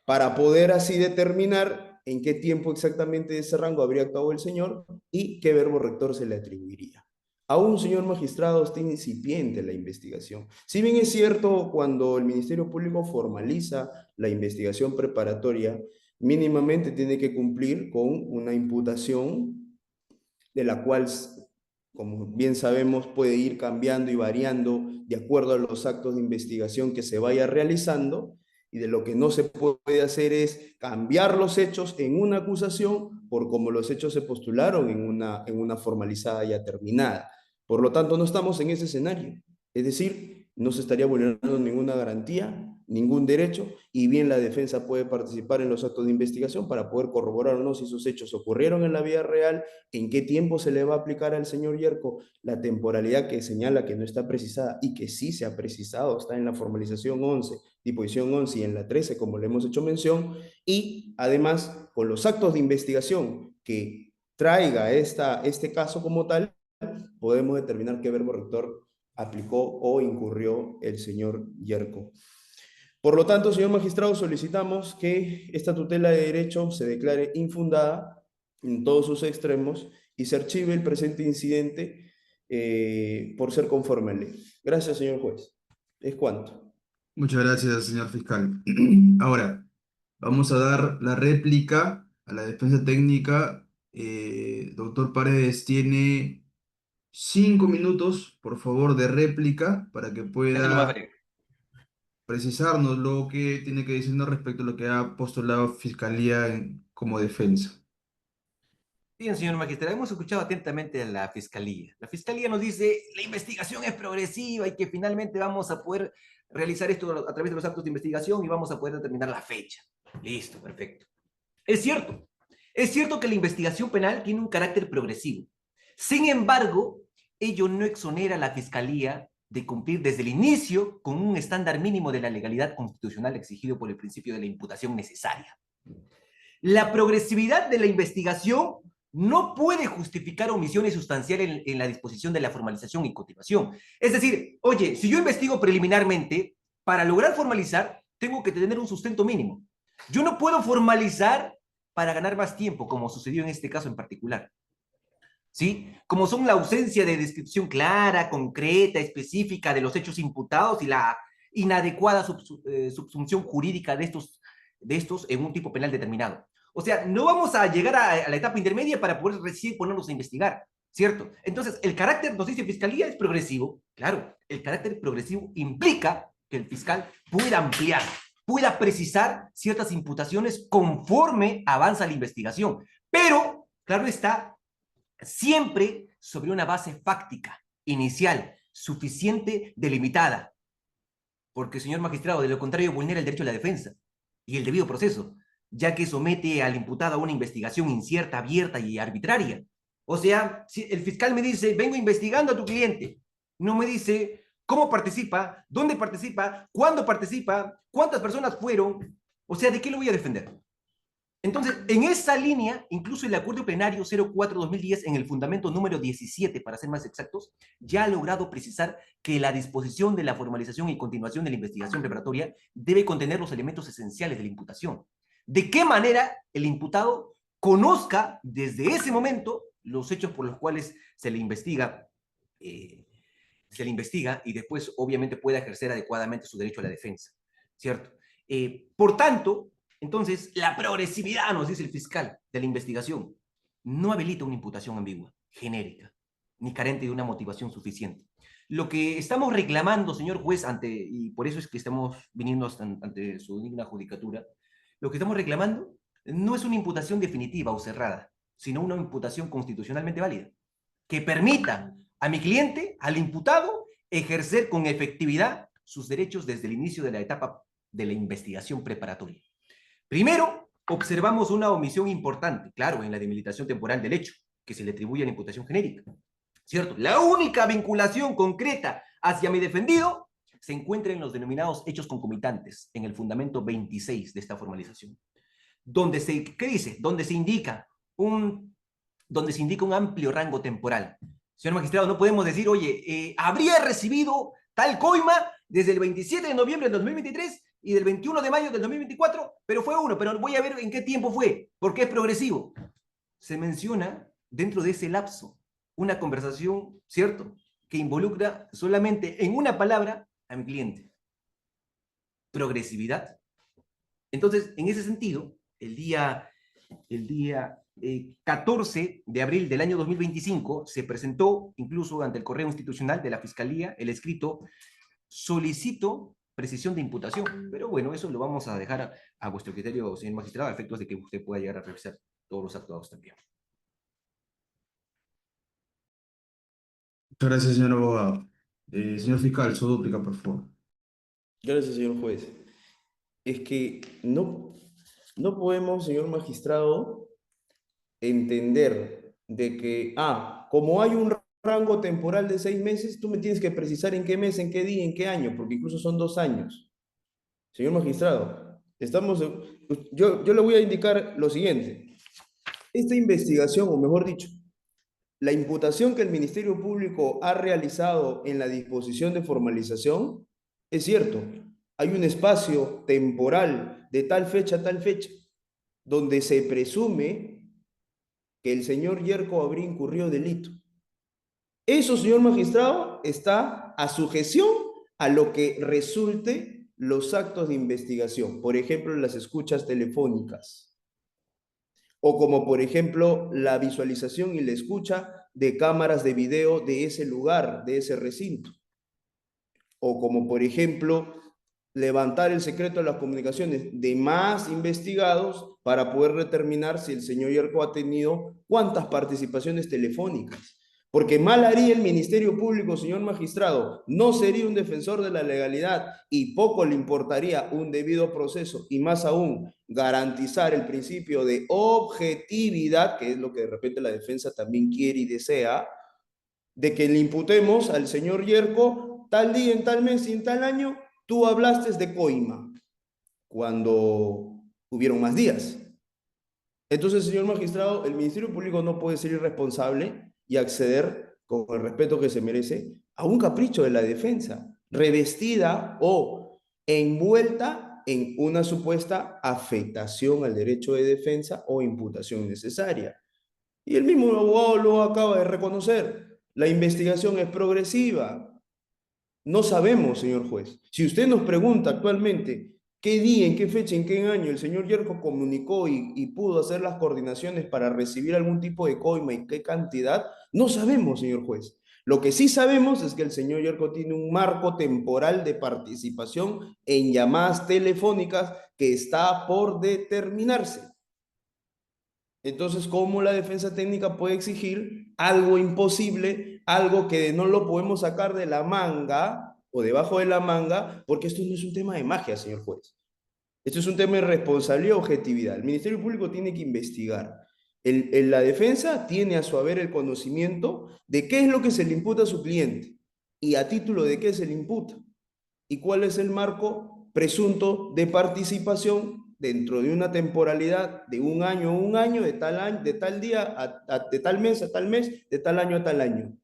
C: para poder así determinar en qué tiempo exactamente de ese rango habría actuado el señor y qué verbo rector se le atribuiría. Aún, señor magistrado, está incipiente la investigación. Si bien es cierto, cuando el Ministerio Público formaliza la investigación preparatoria, mínimamente tiene que cumplir con una imputación de la cual, como bien sabemos, puede ir cambiando y variando de acuerdo a los actos de investigación que se vaya realizando, y de lo que no se puede hacer es cambiar los hechos en una acusación por como los hechos se postularon en una formalizada ya terminada. Por lo tanto, no estamos en ese escenario. Es decir, no se estaría vulnerando ninguna garantía, ningún derecho, y bien la defensa puede participar en los actos de investigación para poder corroborar o no si esos hechos ocurrieron en la vida real, en qué tiempo se le va a aplicar al señor Yerko la temporalidad que señala que no está precisada y que sí se ha precisado, está en la formalización 11, disposición 11 y en la 13, como le hemos hecho mención, y además con los actos de investigación que traiga este caso como tal, podemos determinar qué verbo rector aplicó o incurrió el señor Yerko. Por lo tanto, señor magistrado, solicitamos que esta tutela de derecho se declare infundada en todos sus extremos y se archive el presente incidente por ser conforme a ley. Gracias, señor juez. Es cuanto.
B: Muchas gracias, señor fiscal. Ahora, vamos a dar la réplica a la defensa técnica. Doctor Paredes tiene 5 minutos, por favor, de réplica para que
D: Eso lo más
B: pueda
D: breve.
B: precisarnos lo que tiene que decirnos respecto a lo que ha postulado Fiscalía como defensa.
D: Bien, señor magistrado, hemos escuchado atentamente a la Fiscalía. La Fiscalía nos dice, la investigación es progresiva y que finalmente vamos a poder realizar esto a través de los actos de investigación y vamos a poder determinar la fecha. Listo, perfecto. Es cierto que la investigación penal tiene un carácter progresivo. Sin embargo, ello no exonera a la Fiscalía de cumplir desde el inicio con un estándar mínimo de la legalidad constitucional exigido por el principio de la imputación necesaria. La progresividad de la investigación no puede justificar omisiones sustanciales en la disposición de la formalización y continuación. Es decir, oye, si yo investigo preliminarmente, para lograr formalizar, tengo que tener un sustento mínimo. Yo no puedo formalizar para ganar más tiempo, como sucedió en este caso en particular. ¿Sí? Como son la ausencia de descripción clara, concreta, específica de los hechos imputados y la inadecuada subsunción jurídica de estos en un tipo penal determinado. O sea, no vamos a llegar a la etapa intermedia para poder recién ponernos a investigar, ¿cierto? Entonces, el carácter, nos dice Fiscalía, es progresivo. Claro, el carácter progresivo implica que el fiscal pueda ampliar, pueda precisar ciertas imputaciones conforme avanza la investigación. Pero, claro está, siempre sobre una base fáctica, inicial, suficiente, delimitada. Porque, señor magistrado, de lo contrario vulnera el derecho a la defensa y el debido proceso, ya que somete al imputado a una investigación incierta, abierta y arbitraria. O sea, si el fiscal me dice, vengo investigando a tu cliente, no me dice cómo participa, dónde participa, cuándo participa, cuántas personas fueron, o sea, ¿de qué lo voy a defender? Entonces, en esa línea, incluso el acuerdo plenario 04-2010, en el fundamento número 17, para ser más exactos, ya ha logrado precisar que la disposición de la formalización y continuación de la investigación preparatoria debe contener los elementos esenciales de la imputación. ¿De qué manera el imputado conozca desde ese momento los hechos por los cuales se le investiga y después, obviamente, pueda ejercer adecuadamente su derecho a la defensa, ¿cierto? Por tanto, entonces, la progresividad, nos dice el fiscal, de la investigación, no habilita una imputación ambigua, genérica, ni carente de una motivación suficiente. Lo que estamos reclamando, señor juez, y por eso es que estamos viniendo ante su digna judicatura, lo que estamos reclamando no es una imputación definitiva o cerrada, sino una imputación constitucionalmente válida, que permita a mi cliente, al imputado, ejercer con efectividad sus derechos desde el inicio de la etapa de la investigación preparatoria. Primero, observamos una omisión importante, claro, en la delimitación temporal del hecho, que se le atribuye a la imputación genérica, ¿cierto? La única vinculación concreta hacia mi defendido se encuentra en los denominados hechos concomitantes, en el fundamento 26 de esta formalización, donde ¿qué dice? Donde se indica un amplio rango temporal. Señor magistrado, no podemos decir, oye, habría recibido tal coima desde el 27 de noviembre del 2023 y del 21 de mayo del 2024, pero fue uno, pero voy a ver en qué tiempo fue, porque es progresivo. Se menciona dentro de ese lapso una conversación, ¿cierto?, que involucra solamente en una palabra a mi cliente. Progresividad. Entonces, en ese sentido, el día 14 de abril del año 2025 se presentó incluso ante el correo institucional de la Fiscalía el escrito "Solicito precisión de imputación", pero bueno, eso lo vamos a dejar a vuestro criterio, señor magistrado, a efectos de que usted pueda llegar a revisar todos los actuados también.
B: Muchas gracias, señor abogado. Señor fiscal, su dúplica, por favor.
C: Gracias, señor juez. Es que no podemos, señor magistrado, entender de que, como hay un rango temporal de 6 meses, tú me tienes que precisar en qué mes, en qué día, en qué año, porque incluso son 2 años. Señor magistrado, yo le voy a indicar lo siguiente. Esta investigación, o mejor dicho, la imputación que el Ministerio Público ha realizado en la disposición de formalización, es cierto, hay un espacio temporal de tal fecha a tal fecha, donde se presume que el señor Yerko habría incurrido delito. Eso, señor magistrado, está a sujeción a lo que resulte los actos de investigación, por ejemplo, las escuchas telefónicas, o como por ejemplo la visualización y la escucha de cámaras de video de ese lugar, de ese recinto, o como por ejemplo levantar el secreto de las comunicaciones de más investigados para poder determinar si el señor Yerko ha tenido cuántas participaciones telefónicas. Porque mal haría el Ministerio Público, señor magistrado, no sería un defensor de la legalidad y poco le importaría un debido proceso y más aún garantizar el principio de objetividad, que es lo que de repente la defensa también quiere y desea, de que le imputemos al señor Yerko tal día, en tal mes y en tal año, tú hablaste de coima, cuando hubieron más días. Entonces, señor magistrado, el Ministerio Público no puede ser irresponsable y acceder, con el respeto que se merece, a un capricho de la defensa, revestida o envuelta en una supuesta afectación al derecho de defensa o imputación necesaria. Y el mismo abogado lo acaba de reconocer. La investigación es progresiva. No sabemos, señor juez. Si usted nos pregunta actualmente qué día, en qué fecha, en qué año el señor Yerko comunicó y pudo hacer las coordinaciones para recibir algún tipo de coima y qué cantidad, no sabemos, señor juez. Lo que sí sabemos es que el señor Yerko tiene un marco temporal de participación en llamadas telefónicas que está por determinarse. Entonces, ¿cómo la defensa técnica puede exigir algo imposible, algo que no lo podemos sacar de la manga o debajo de la manga? Porque esto no es un tema de magia, señor juez. Esto es un tema de responsabilidad y objetividad. El Ministerio Público tiene que investigar. La defensa tiene a su haber el conocimiento de qué es lo que se le imputa a su cliente y a título de qué se le imputa y cuál es el marco presunto de participación dentro de una temporalidad de un año, de tal día, de tal mes a tal mes, de tal año a tal año.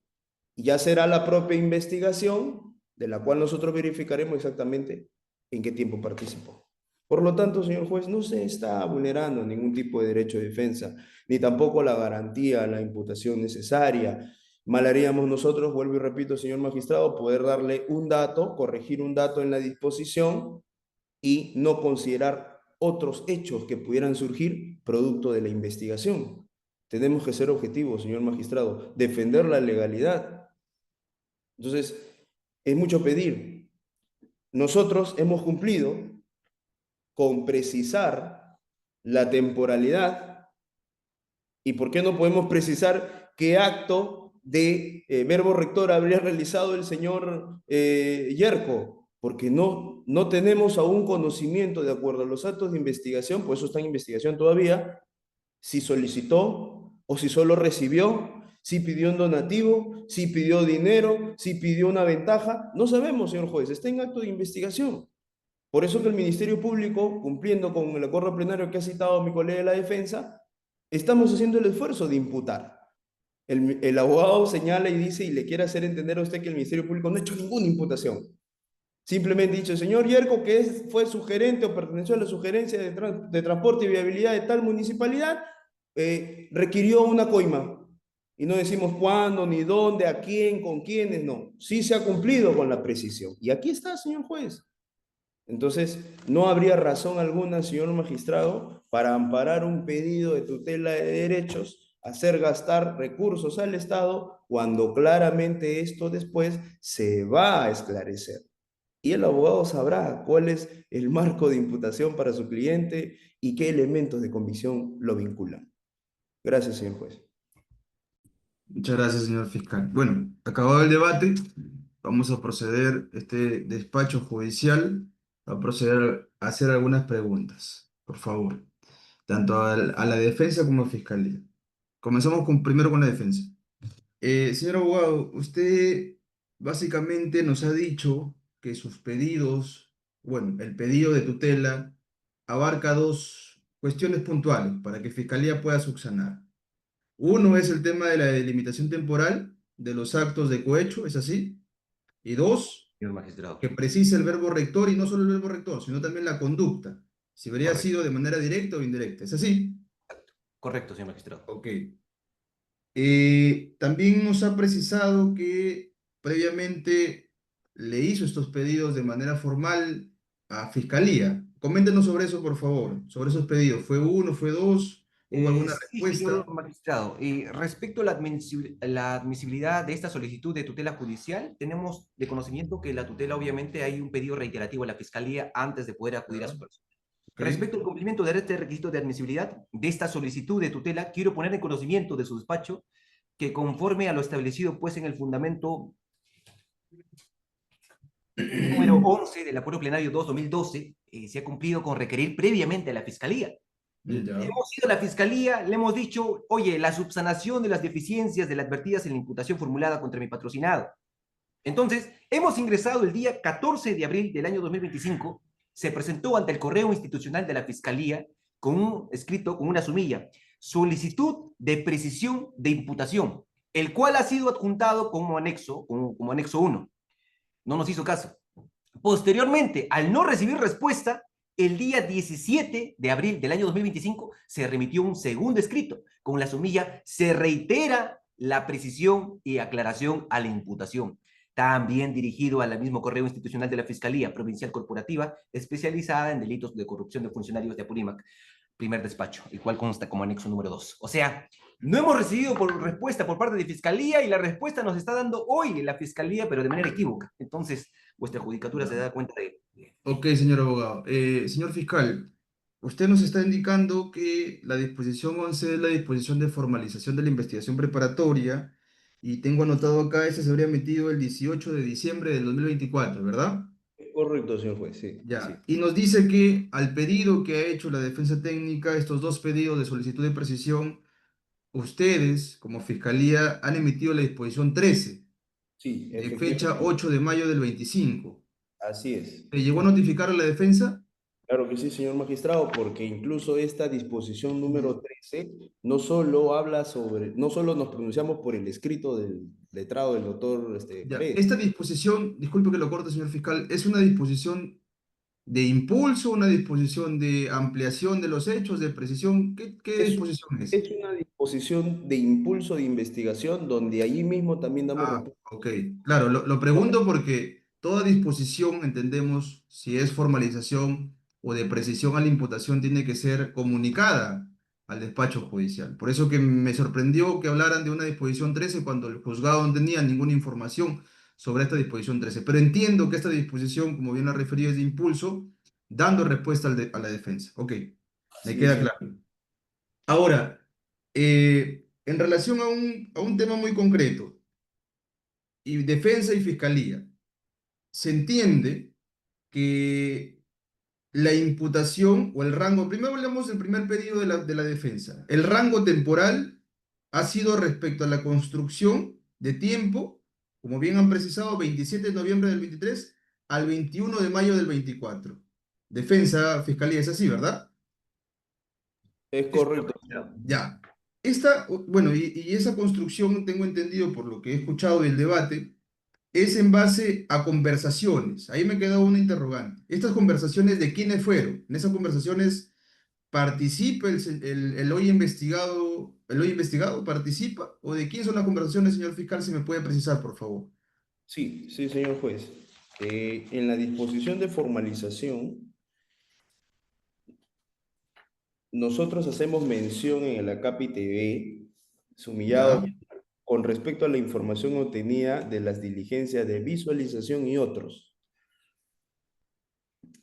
C: Y ya será la propia investigación de la cual nosotros verificaremos exactamente en qué tiempo participó. Por lo tanto, señor juez, no se está vulnerando ningún tipo de derecho de defensa, ni tampoco la garantía, la imputación necesaria. Mal haríamos nosotros, vuelvo y repito, señor magistrado, poder darle un dato, corregir un dato en la disposición y no considerar otros hechos que pudieran surgir producto de la investigación. Tenemos que ser objetivos, señor magistrado, defender la legalidad. Entonces, es mucho pedir. Nosotros hemos cumplido con precisar la temporalidad. ¿Y por qué no podemos precisar qué acto de verbo rector habría realizado el señor Yerko? Porque no tenemos aún conocimiento, de acuerdo a los actos de investigación, pues eso está en investigación todavía, si solicitó o si solo recibió, si pidió un donativo, si pidió dinero, si pidió una ventaja. No sabemos, señor juez, está en acto de investigación. Por eso que el Ministerio Público, cumpliendo con el acuerdo plenario que ha citado mi colega de la defensa, estamos haciendo el esfuerzo de imputar. El abogado señala y dice y le quiere hacer entender a usted que el Ministerio Público no ha hecho ninguna imputación. Simplemente dicho, el señor Yerko, que fue sugerente o perteneció a la sugerencia de transporte y viabilidad de tal municipalidad, requirió una coima. Y no decimos cuándo, ni dónde, a quién, con quiénes, no. Sí se ha cumplido con la precisión. Y aquí está, señor juez. Entonces, no habría razón alguna, señor magistrado, para amparar un pedido de tutela de derechos, hacer gastar recursos al Estado, cuando claramente esto después se va a esclarecer. Y el abogado sabrá cuál es el marco de imputación para su cliente y qué elementos de convicción lo vinculan. Gracias, señor juez.
B: Muchas gracias, señor fiscal. Bueno, acabado el debate, vamos a proceder, este despacho judicial va a proceder a hacer algunas preguntas, por favor, tanto a la defensa como a fiscalía. Comenzamos primero con la defensa. Señor abogado, usted básicamente nos ha dicho que sus pedidos, bueno, el pedido de tutela abarca dos cuestiones puntuales para que fiscalía pueda subsanar. Uno es el tema de la delimitación temporal de los actos de cohecho, ¿es así? Y dos,
D: Señor magistrado.
B: que precise el verbo rector y no solo el verbo rector, sino también la conducta, si habría
D: Correcto.
B: sido de manera directa o indirecta, ¿es así?
D: Correcto, señor magistrado.
B: Ok. También nos ha precisado que previamente le hizo estos pedidos de manera formal a Fiscalía. Coméntenos sobre eso, por favor, sobre esos pedidos. ¿Fue uno, fue dos? ¿Hubo alguna
D: Sí, señor
B: respuesta?
D: magistrado. Respecto a la admisibilidad de esta solicitud de tutela judicial, tenemos de conocimiento que la tutela, obviamente, hay un pedido reiterativo a la Fiscalía antes de poder acudir a su persona.
B: Ok.
D: Respecto al cumplimiento de este requisito de admisibilidad de esta solicitud de tutela, quiero poner en conocimiento de su despacho que conforme a lo establecido pues en el fundamento número 11 del Acuerdo Plenario 2-2012, se ha cumplido con requerir previamente a la Fiscalía.
B: Ya.
D: Hemos ido a la Fiscalía, le hemos dicho, oye, la subsanación de las deficiencias de las advertidas en la imputación formulada contra mi patrocinado. Entonces, hemos ingresado el día 14 de abril del año 2025, se presentó ante el correo institucional de la Fiscalía con un escrito, con una sumilla, solicitud de precisión de imputación, el cual ha sido adjuntado como anexo, como anexo 1. No nos hizo caso. Posteriormente, al no recibir respuesta, el día 17 de abril del año 2025 se remitió un segundo escrito con la sumilla se reitera la precisión y aclaración a la imputación, también dirigido al mismo correo institucional de la Fiscalía Provincial Corporativa especializada en delitos de corrupción de funcionarios de Apurímac, primer despacho, el cual consta como anexo número 2. O sea, no hemos recibido respuesta por parte de Fiscalía y la respuesta nos está dando hoy la Fiscalía, pero de manera equívoca. Entonces, vuestra judicatura se da cuenta de...
B: Ok, señor abogado. Señor fiscal, usted nos está indicando que la disposición 11 es la disposición de formalización de la investigación preparatoria y tengo anotado acá, ese se habría emitido el 18 de diciembre del 2024, ¿verdad?
C: Correcto, señor juez, sí, así.
B: Ya, y nos dice que al pedido que ha hecho la defensa técnica, estos dos pedidos de solicitud de precisión, ustedes como fiscalía han emitido la disposición 13
C: Sí,
B: de fecha
C: efectivamente,
B: 8 de mayo del 25.
C: así es.
B: ¿Le llegó a notificar a la defensa?
C: Claro que sí, señor magistrado, porque incluso esta disposición número 13 no solo habla sobre, no solo nos pronunciamos por el escrito del letrado del doctor
B: Ya,
C: Paredes.
B: esta disposición, disculpe que lo corte, señor fiscal, ¿es una disposición de impulso, una disposición de ampliación de los hechos, de precisión? ¿Qué
C: Es,
B: disposición es?
C: es una disposición de impulso de investigación donde allí mismo también damos
B: Ah,
C: respuesta.
B: ok. Claro, lo pregunto porque toda disposición, entendemos, si es formalización o de precisión a la imputación, tiene que ser comunicada al despacho judicial. Por eso que me sorprendió que hablaran de una disposición 13 cuando el juzgado no tenía ninguna información sobre esta disposición 13. Pero entiendo que esta disposición, como bien la referí, es de impulso, dando respuesta a la defensa. Ok, me
C: Así es,
B: queda
C: señor.
B: claro. Ahora, en relación a un tema muy concreto y defensa y fiscalía, se entiende que la imputación o el rango, primero hablamos del primer pedido de la defensa, el rango temporal ha sido respecto a la construcción de tiempo, como bien han precisado, 27 de noviembre del 23 al 21 de mayo del 24. Defensa, fiscalía, es así, ¿verdad?
C: Es
D: Es
C: correcto.
B: Ya. Bueno, y esa construcción, tengo entendido por lo que he escuchado del debate, es en base a conversaciones. Ahí me quedó una interrogante. ¿Estas conversaciones de quiénes fueron? ¿En esas conversaciones participa el hoy investigado participa? ¿O de quién son las conversaciones, señor fiscal? Si me puede precisar, por favor.
C: Sí, sí, señor juez. En la disposición de formalización, nosotros hacemos mención en el ACAPI TV, sumillado
B: ¿Ya?
C: con respecto a la información obtenida de las diligencias de visualización y otros.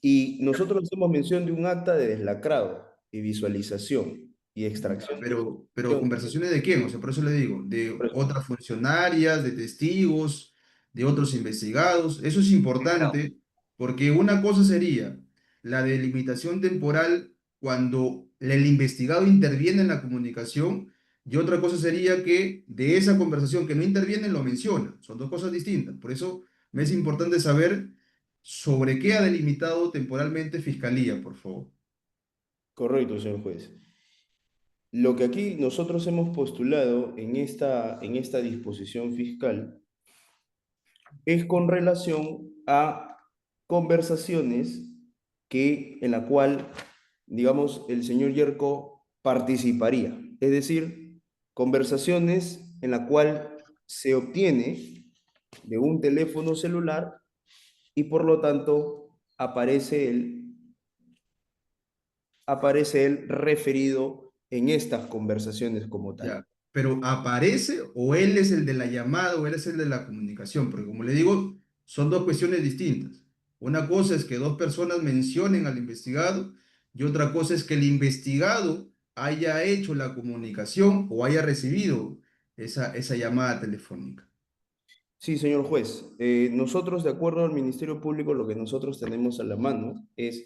C: Y nosotros hacemos mención de un acta de deslacrado y visualización y
B: Ya,
C: extracción de
B: pero
C: información.
B: ¿conversaciones de quién? O sea, por eso le digo, de otras funcionarias, de testigos, de otros investigados. Eso es importante porque una cosa sería la delimitación temporal cuando el investigado interviene en la comunicación y otra cosa sería que de esa conversación que no interviene lo menciona. Son dos cosas distintas. Por eso me es importante saber sobre qué ha delimitado temporalmente Fiscalía, por favor.
C: Correcto, señor juez. Lo que aquí nosotros hemos postulado en esta disposición fiscal es con relación a conversaciones en la cual, digamos, el señor Yerko participaría. Es decir, conversaciones en la cual se obtiene de un teléfono celular y por lo tanto aparece él referido en estas conversaciones como tal.
B: Ya, pero ¿aparece o él es el de la llamada o él es el de la comunicación? Porque como le digo, son dos cuestiones distintas. Una cosa es que dos personas mencionen al investigado y otra cosa es que el investigado haya hecho la comunicación o haya recibido esa llamada telefónica.
C: Sí, señor juez. Nosotros, de acuerdo al Ministerio Público, lo que nosotros tenemos a la mano es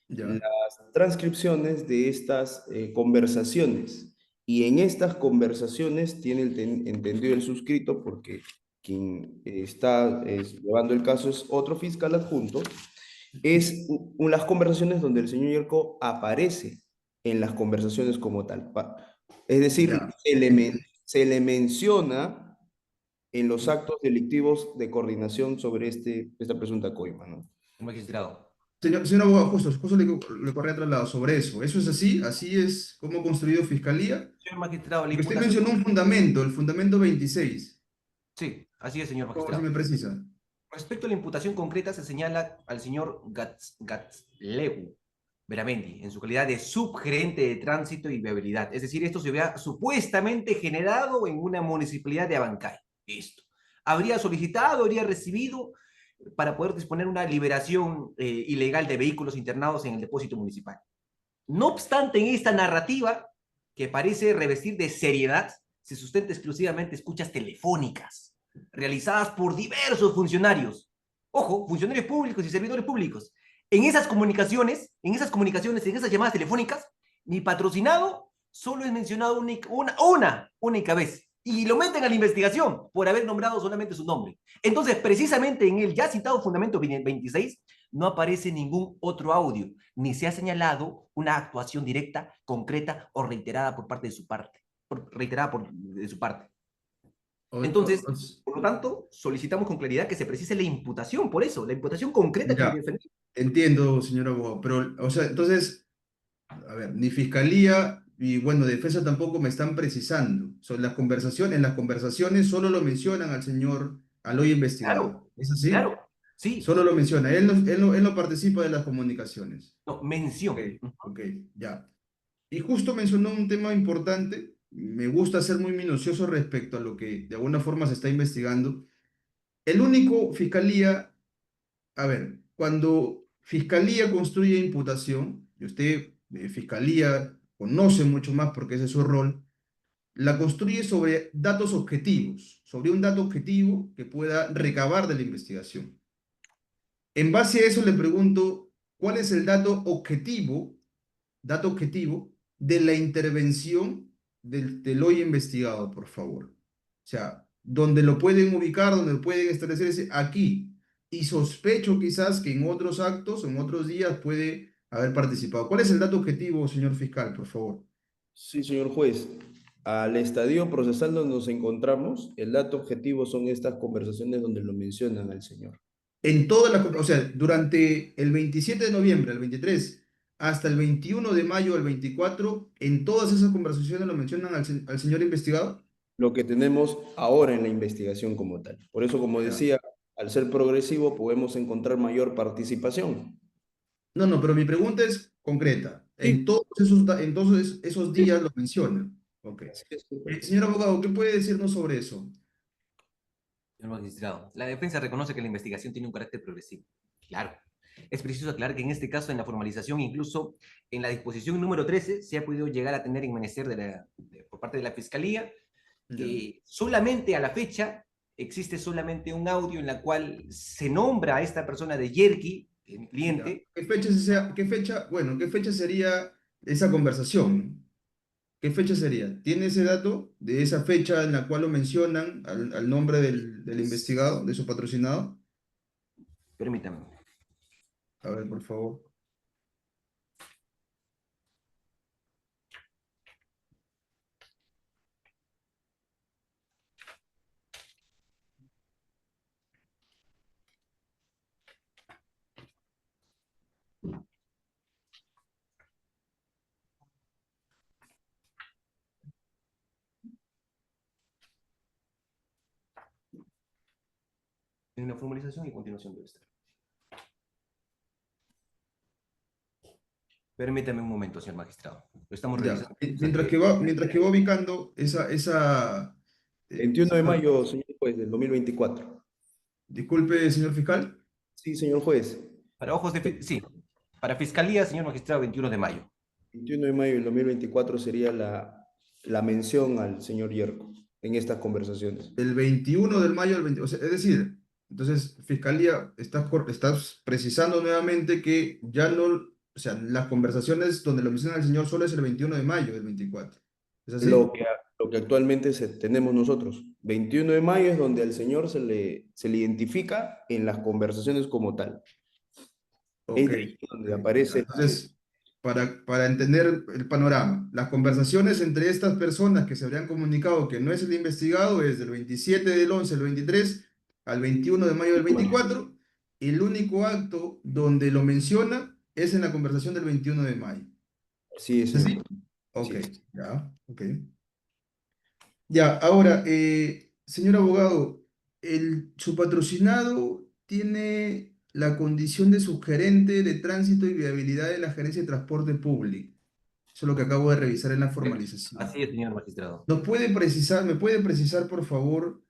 B: Ya,
C: las transcripciones de estas conversaciones. Y en estas conversaciones tiene entendido el suscrito porque quien está llevando el caso es otro fiscal adjunto, es las conversaciones donde el señor Yerko aparece en las conversaciones como tal. Es decir,
B: Ya.
C: se le menciona en los actos delictivos de coordinación sobre esta presunta coima, ¿no?
D: Magistrado.
B: Señor abogado, justo le corría traslado sobre eso. ¿Eso es así? ¿Así es como ha construido Fiscalía?
D: Señor magistrado, la
B: Porque usted
D: imputación...
B: mencionó un fundamento, el fundamento 26.
D: Sí, así es, señor
B: Por favor, si
D: magistrado.
B: me precisa.
D: Respecto a la imputación concreta, se señala al señor Gatzlew Beramendi en su calidad de subgerente de tránsito y viabilidad. Es decir, esto se había supuestamente generado en una municipalidad de Abancay. Esto. Habría solicitado, habría recibido para poder disponer una liberación ilegal de vehículos internados en el depósito municipal. No obstante, en esta narrativa, que parece revestir de seriedad, se sustenta exclusivamente escuchas telefónicas realizadas por diversos funcionarios. Ojo, funcionarios públicos y servidores públicos. En esas comunicaciones, en esas llamadas telefónicas, mi patrocinado solo es mencionado una única vez. Y lo meten a la investigación por haber nombrado solamente su nombre. Entonces, precisamente en el ya citado fundamento 26, no aparece ningún otro audio, ni se ha señalado una actuación directa, concreta o reiterada por parte de su parte. De su parte. Entonces, por lo tanto, solicitamos con claridad que se precise la imputación, por eso, la imputación concreta que
B: Ya,
D: defendemos.
B: entiendo, señor abogado, pero, o sea, entonces, a ver, ni Fiscalía y, bueno, Defensa tampoco me están precisando. Son en las conversaciones solo lo mencionan al señor, al hoy investigado.
D: Claro,
B: ¿Es así?
D: claro, sí,
B: Solo lo menciona. Él no participa de las comunicaciones.
D: no,
B: Ok,
D: mención.
B: ok, ya. Y justo mencionó un tema importante. Me gusta ser muy minucioso respecto a lo que de alguna forma se está investigando. El único Fiscalía, a ver, cuando Fiscalía construye imputación, y usted, Fiscalía, conoce mucho más porque ese es su rol, la construye sobre datos objetivos, sobre un dato objetivo que pueda recabar de la investigación. En base a eso le pregunto, ¿cuál es el dato objetivo de la intervención del hoy investigado, por favor? O sea, donde lo pueden ubicar, donde lo pueden establecer es aquí. Y sospecho quizás que en otros actos, en otros días puede haber participado. ¿Cuál es el dato objetivo, señor fiscal, por favor?
C: Sí, señor juez. Al estadio procesal donde nos encontramos, el dato objetivo son estas conversaciones donde lo mencionan al señor.
B: O sea, durante el 27 de noviembre, el 23, hasta el 21 de mayo, el 24, en todas esas conversaciones lo mencionan al señor investigado.
C: Lo que tenemos ahora en la investigación como tal. Por eso, como
B: Ya.
C: decía, al ser progresivo podemos encontrar mayor participación.
B: No, no, pero mi pregunta es concreta. En
D: Sí,
B: todos esos
C: Sí,
B: días lo mencionan. Ok.
C: así es, juez.
B: Señor abogado, ¿qué puede decirnos sobre eso?
D: señor magistrado. La defensa reconoce que la investigación tiene un carácter progresivo. Claro. Es preciso aclarar que en este caso, en la formalización, incluso en la disposición número 13, se ha podido llegar a tener en menester por parte de la Fiscalía
B: Ya.
D: que solamente a la fecha existe solamente un audio en la cual se nombra a esta persona de Yerki, mi
B: Ya.
D: cliente.
B: ¿Qué fecha sería esa conversación? ¿Qué fecha sería? ¿Tiene ese dato de esa fecha en la cual lo mencionan al nombre del investigado, de su patrocinado?
D: Permítame.
B: A ver, por favor.
D: En la formalización y continuación debe estar. Permítame un momento, señor magistrado. Lo estamos
B: Ya.
D: revisando.
B: Mientras que va ubicando esa
C: 21 de mayo, señor juez, del 2024.
B: disculpe, señor fiscal.
C: Sí, señor juez.
D: Para ojos de... Sí. Para Fiscalía, señor magistrado, 21 de mayo.
C: 21 de mayo del 2024 sería la mención al señor Yerko en estas conversaciones.
B: El 21 de mayo del 20, o sea, es decir, entonces, Fiscalía, estás precisando nuevamente que ya no, o sea, las conversaciones donde lo mencionan al señor solo es el 21 de mayo del 24. ¿Es así?
C: Lo que actualmente tenemos nosotros. 21 de mayo es donde al señor se le identifica en las conversaciones como tal.
B: Ok.
C: Es de ahí donde
B: Ya.
C: aparece.
B: Entonces, para entender el panorama, las conversaciones entre estas personas que se habrían comunicado que no es el investigado es del 27 del 11 del 23 al 21 de mayo del 24, y el único acto donde lo menciona es en la conversación del 21 de mayo.
C: Sí,
B: ¿Es
C: señor
B: así?
C: juez.
B: Ok,
C: Así es.
B: ya, ok. Ya, ahora, señor abogado, su patrocinado tiene la condición de subgerente de tránsito y viabilidad de la Gerencia de Transporte Público. Eso es lo que acabo de revisar en la
D: Correcto.
B: formalización.
D: Así es, señor magistrado.
B: Me puede precisar, por favor,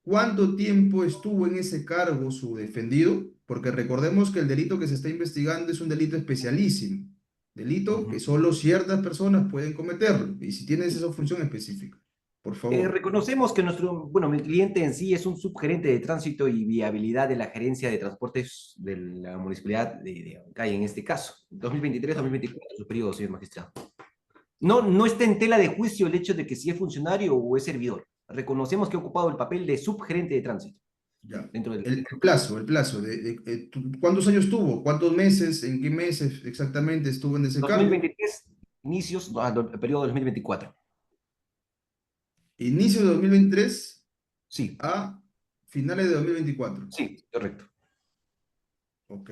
B: cuánto tiempo estuvo en ese cargo su defendido? Porque recordemos que el delito que se está investigando es un delito especialísimo, delito que
D: Ujú.
B: solo ciertas personas pueden cometerlo, y si tienes esa función específica, por favor.
D: Reconocemos que mi cliente en sí es un subgerente de tránsito y viabilidad de la gerencia de transportes de la municipalidad de Huancayo, en este caso, 2023-2024, su periodo, señor magistrado. No está en tela de juicio el hecho de que si es funcionario o es servidor. Reconocemos que ha ocupado el papel de subgerente de tránsito
B: Ya.
D: dentro del...
B: El plazo, ¿cuántos años tuvo? ¿Cuántos meses? ¿En qué meses exactamente estuvo en ese cargo?
D: 2023, inicios, el periodo 2024.
B: Inicio de 2023
D: Sí,
B: a finales de 2024.
D: sí, correcto.
B: Ok,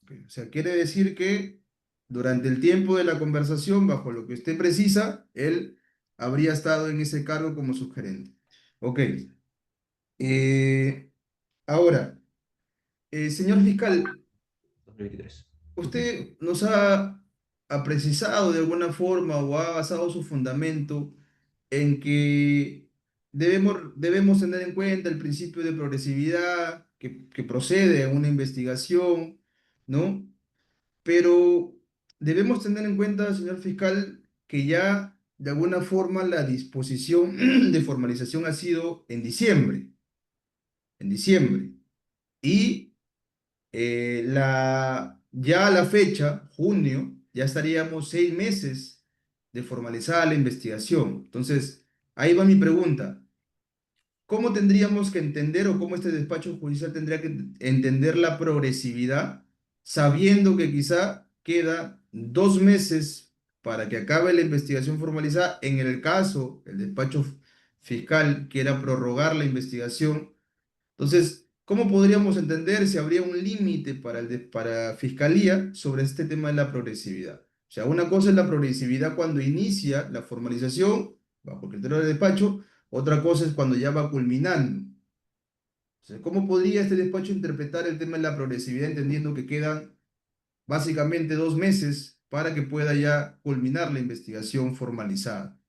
B: ok. O sea, quiere decir que durante el tiempo de la conversación, bajo lo que usted precisa, él habría estado en ese cargo como subgerente. Ok. Eh, ahora, señor fiscal,
D: 2023.
B: usted ha precisado de alguna forma o ha basado su fundamento en que debemos tener en cuenta el principio de progresividad que procede a una investigación, ¿no? Pero debemos tener en cuenta, señor fiscal, que ya de alguna forma la disposición de formalización ha sido en diciembre. Y ya a la fecha, junio, ya estaríamos 6 meses de formalizada la investigación. Entonces, ahí va mi pregunta. ¿Cómo tendríamos que entender o cómo este despacho judicial tendría que entender la progresividad, sabiendo que quizá queda 2 meses para que acabe la investigación formalizada? En el caso, el despacho fiscal quiera prorrogar la investigación. Entonces, ¿cómo podríamos entender si habría un límite para Fiscalía sobre este tema de la progresividad? O sea, una cosa es la progresividad cuando inicia la formalización, bajo el criterio del despacho, otra cosa es cuando ya va culminando. O sea, ¿cómo podría este despacho interpretar el tema de la progresividad entendiendo que quedan básicamente 2 meses para que pueda ya culminar la investigación formalizada?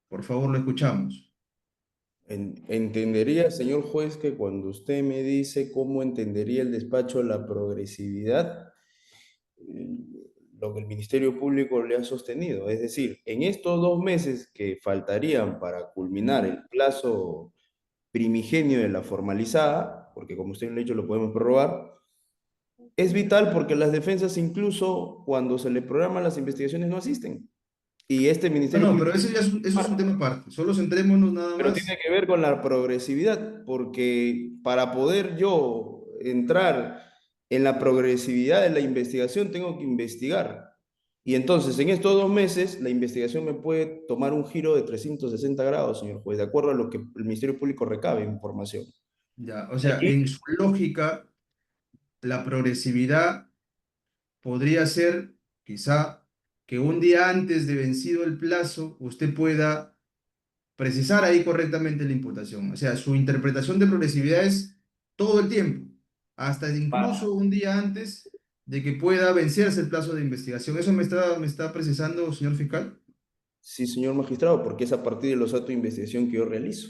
B: Por favor, lo escuchamos.
C: Entendería, señor juez, que cuando usted me dice cómo entendería el despacho la progresividad, eh, lo que el Ministerio Público le ha sostenido. Es decir, en estos 2 meses que faltarían para culminar el plazo primigenio de la formalizada, porque como usted lo ha dicho, lo podemos prorrogar, es vital porque las defensas incluso cuando se le programan las investigaciones no asisten. Y este
B: No,
C: Ministerio
B: no,
C: Público...
B: pero eso es un tema aparte. Solo centrémonos nada
C: Pero
B: más.
C: tiene que ver con la progresividad, porque para poder yo entrar en la progresividad de la investigación tengo que investigar. Y entonces, en estos 2 meses, la investigación me puede tomar un giro de 360 grados, señor juez, de acuerdo a lo que el Ministerio Público recabe información.
B: Ya, o sea,
C: Aquí,
B: en su lógica, la progresividad podría ser quizá que un día antes de vencido el plazo usted pueda precisar ahí correctamente la imputación. O sea, su interpretación de progresividad es todo el tiempo, hasta incluso un día antes de que pueda vencerse el plazo de investigación. ¿Eso me está precisando, señor fiscal?
C: sí, señor magistrado, porque es a partir de los actos de investigación que yo realizo.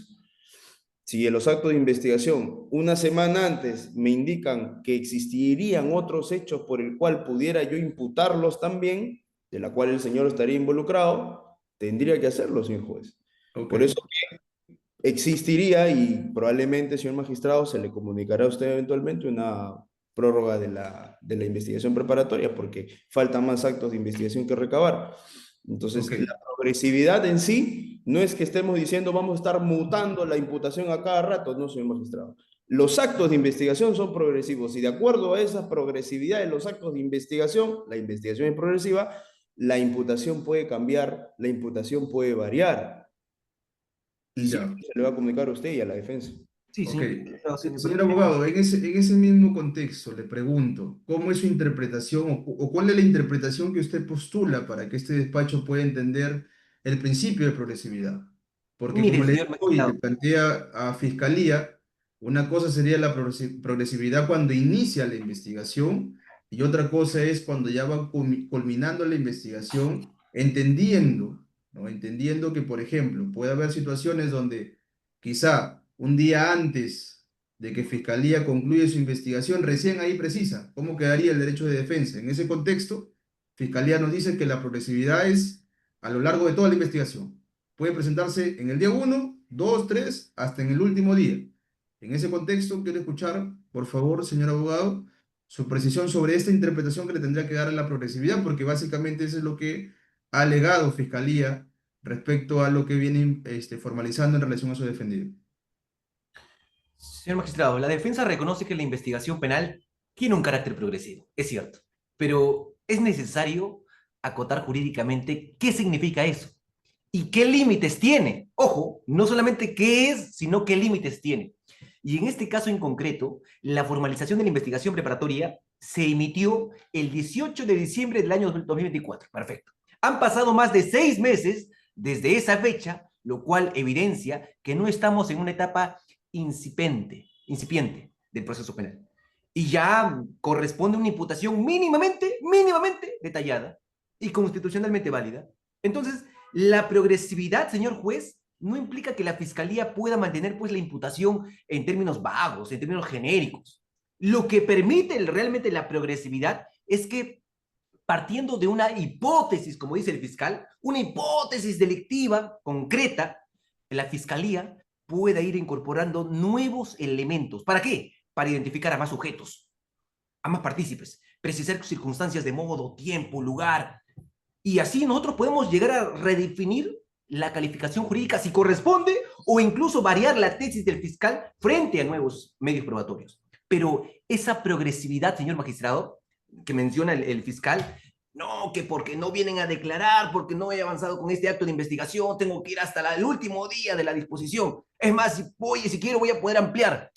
C: Si en los actos de investigación una semana antes me indican que existirían otros hechos por el cual pudiera yo imputarlos también, de la cual el señor estaría involucrado, tendría que hacerlo, señor juez.
B: Ok.
C: Por eso existiría y probablemente, señor magistrado, se le comunicará a usted eventualmente una prórroga de la investigación preparatoria porque faltan más actos de investigación que recabar. Entonces,
B: Ok,
C: la progresividad en sí no es que estemos diciendo vamos a estar mutando la imputación a cada rato, no, señor magistrado. Los actos de investigación son progresivos y de acuerdo a esa progresividad de los actos de investigación, la investigación es progresiva, la imputación puede cambiar, la imputación puede variar y
B: ya.
C: siempre se le va a comunicar a usted y a la defensa.
D: Sí,
B: Ok,
D: señor. Si me
B: señor
D: permite.
B: abogado, en ese mismo contexto le pregunto, ¿cómo es su interpretación o cuál es la interpretación que usted postula para que este despacho pueda entender el principio de progresividad? Porque
D: Mire,
B: como le
D: señor
B: digo y le
D: magistrado.
B: plantea a Fiscalía, una cosa sería la progresividad cuando inicia la investigación y otra cosa es cuando ya va culminando la investigación, entendiendo, ¿no? Entendiendo que, por ejemplo, puede haber situaciones donde quizá un día antes de que Fiscalía concluya su investigación, recién ahí precisa cómo quedaría el derecho de defensa. En ese contexto, Fiscalía nos dice que la progresividad es a lo largo de toda la investigación. Puede presentarse en el día uno, 2, 3, hasta en el último día. En ese contexto, quiero escuchar, por favor, señor abogado, su precisión sobre esta interpretación que le tendría que dar a la progresividad, porque básicamente eso es lo que ha alegado Fiscalía respecto a lo que viene formalizando en relación a su defendido.
D: Señor magistrado, la defensa reconoce que la investigación penal tiene un carácter progresivo, es cierto, pero es necesario acotar jurídicamente qué significa eso y qué límites tiene. Ojo, no solamente qué es, sino qué límites tiene. Y en este caso en concreto, la formalización de la investigación preparatoria se emitió el 18 de diciembre del año 2024. Perfecto. Han pasado más de 6 meses desde esa fecha, lo cual evidencia que no estamos en una etapa incipiente del proceso penal. Y ya corresponde una imputación mínimamente detallada y constitucionalmente válida. Entonces, la progresividad, señor juez, no implica que la fiscalía pueda mantener pues la imputación en términos vagos, en términos genéricos. Lo que permite realmente la progresividad es que partiendo de una hipótesis, como dice el fiscal, una hipótesis delictiva concreta, la fiscalía pueda ir incorporando nuevos elementos. ¿Para qué? Para identificar a más sujetos, a más partícipes, precisar circunstancias de modo, tiempo, lugar, y así nosotros podemos llegar a redefinir la calificación jurídica si corresponde o incluso variar la tesis del fiscal frente a nuevos medios probatorios. Pero esa progresividad, señor magistrado, que menciona el fiscal, no, que porque no vienen a declarar, porque no he avanzado con este acto de investigación, tengo que ir hasta el último día de la disposición. Es más, si quiero voy a poder ampliar.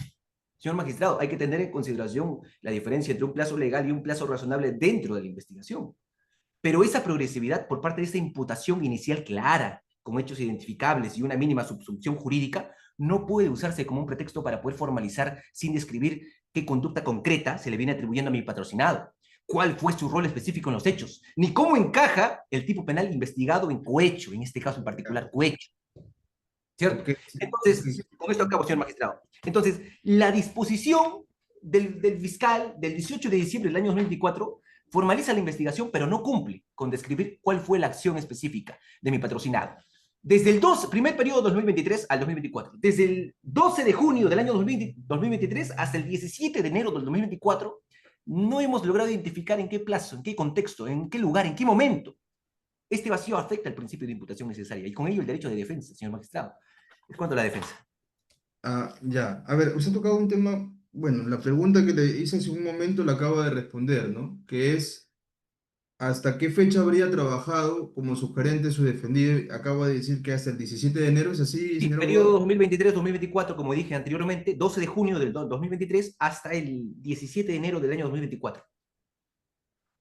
D: Señor magistrado, hay que tener en consideración la diferencia entre un plazo legal y un plazo razonable dentro de la investigación. Pero esa progresividad por parte de esta imputación inicial clara, con hechos identificables y una mínima subsunción jurídica, no puede usarse como un pretexto para poder formalizar sin describir qué conducta concreta se le viene atribuyendo a mi patrocinado, cuál fue su rol específico en los hechos, ni cómo encaja el tipo penal investigado en cohecho, en este caso en particular, cohecho. ¿Cierto?
B: Ok, ok.
D: Entonces, con esto acabo, señor magistrado. Entonces, la disposición del fiscal del 18 de diciembre del año 2024 formaliza la investigación, pero no cumple con describir cuál fue la acción específica de mi patrocinado. Desde el primer periodo 2023 al 2024, desde el 12 de junio del año 2023 hasta el 17 de enero del 2024, no hemos logrado identificar en qué plazo, en qué contexto, en qué lugar, en qué momento este vacío afecta el principio de imputación necesaria y con ello el derecho de defensa, señor magistrado. Es cuanto a la defensa.
B: Ya. A ver, usted ha tocado un tema, bueno, la pregunta que le hice hace un momento la acaba de responder, ¿no? Que es, ¿hasta qué fecha habría trabajado como sugerente su defendido? Acaba de decir que hasta el 17 de enero, ¿es así,
D: Sí,
B: señor
D: periodo
B: abogado?
D: 2023-2024, como dije anteriormente, 12 de junio del 2023 hasta el 17 de enero del año 2024.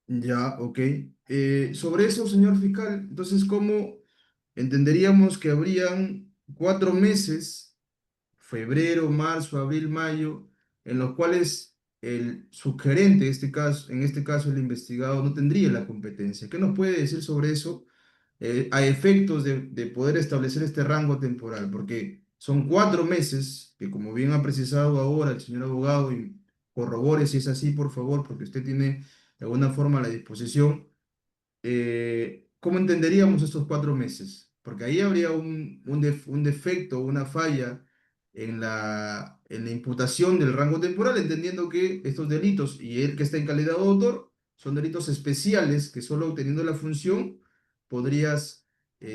B: Ya, ok. Sobre eso, señor fiscal, entonces, ¿cómo entenderíamos que habrían 4 meses, febrero, marzo, abril, mayo, en los cuales el sugerente, en este caso el investigado, no tendría la competencia? ¿Qué nos puede decir sobre eso a efectos de poder establecer este rango temporal? Porque son 4 meses que, como bien ha precisado ahora el señor abogado, y corrobore si es así, por favor, porque usted tiene de alguna forma la disposición. ¿Cómo entenderíamos estos 4 meses? Porque ahí habría un defecto, una falla en la imputación del rango temporal, entendiendo que estos delitos, y él que está en calidad de autor, son delitos especiales que solo obteniendo la función podrías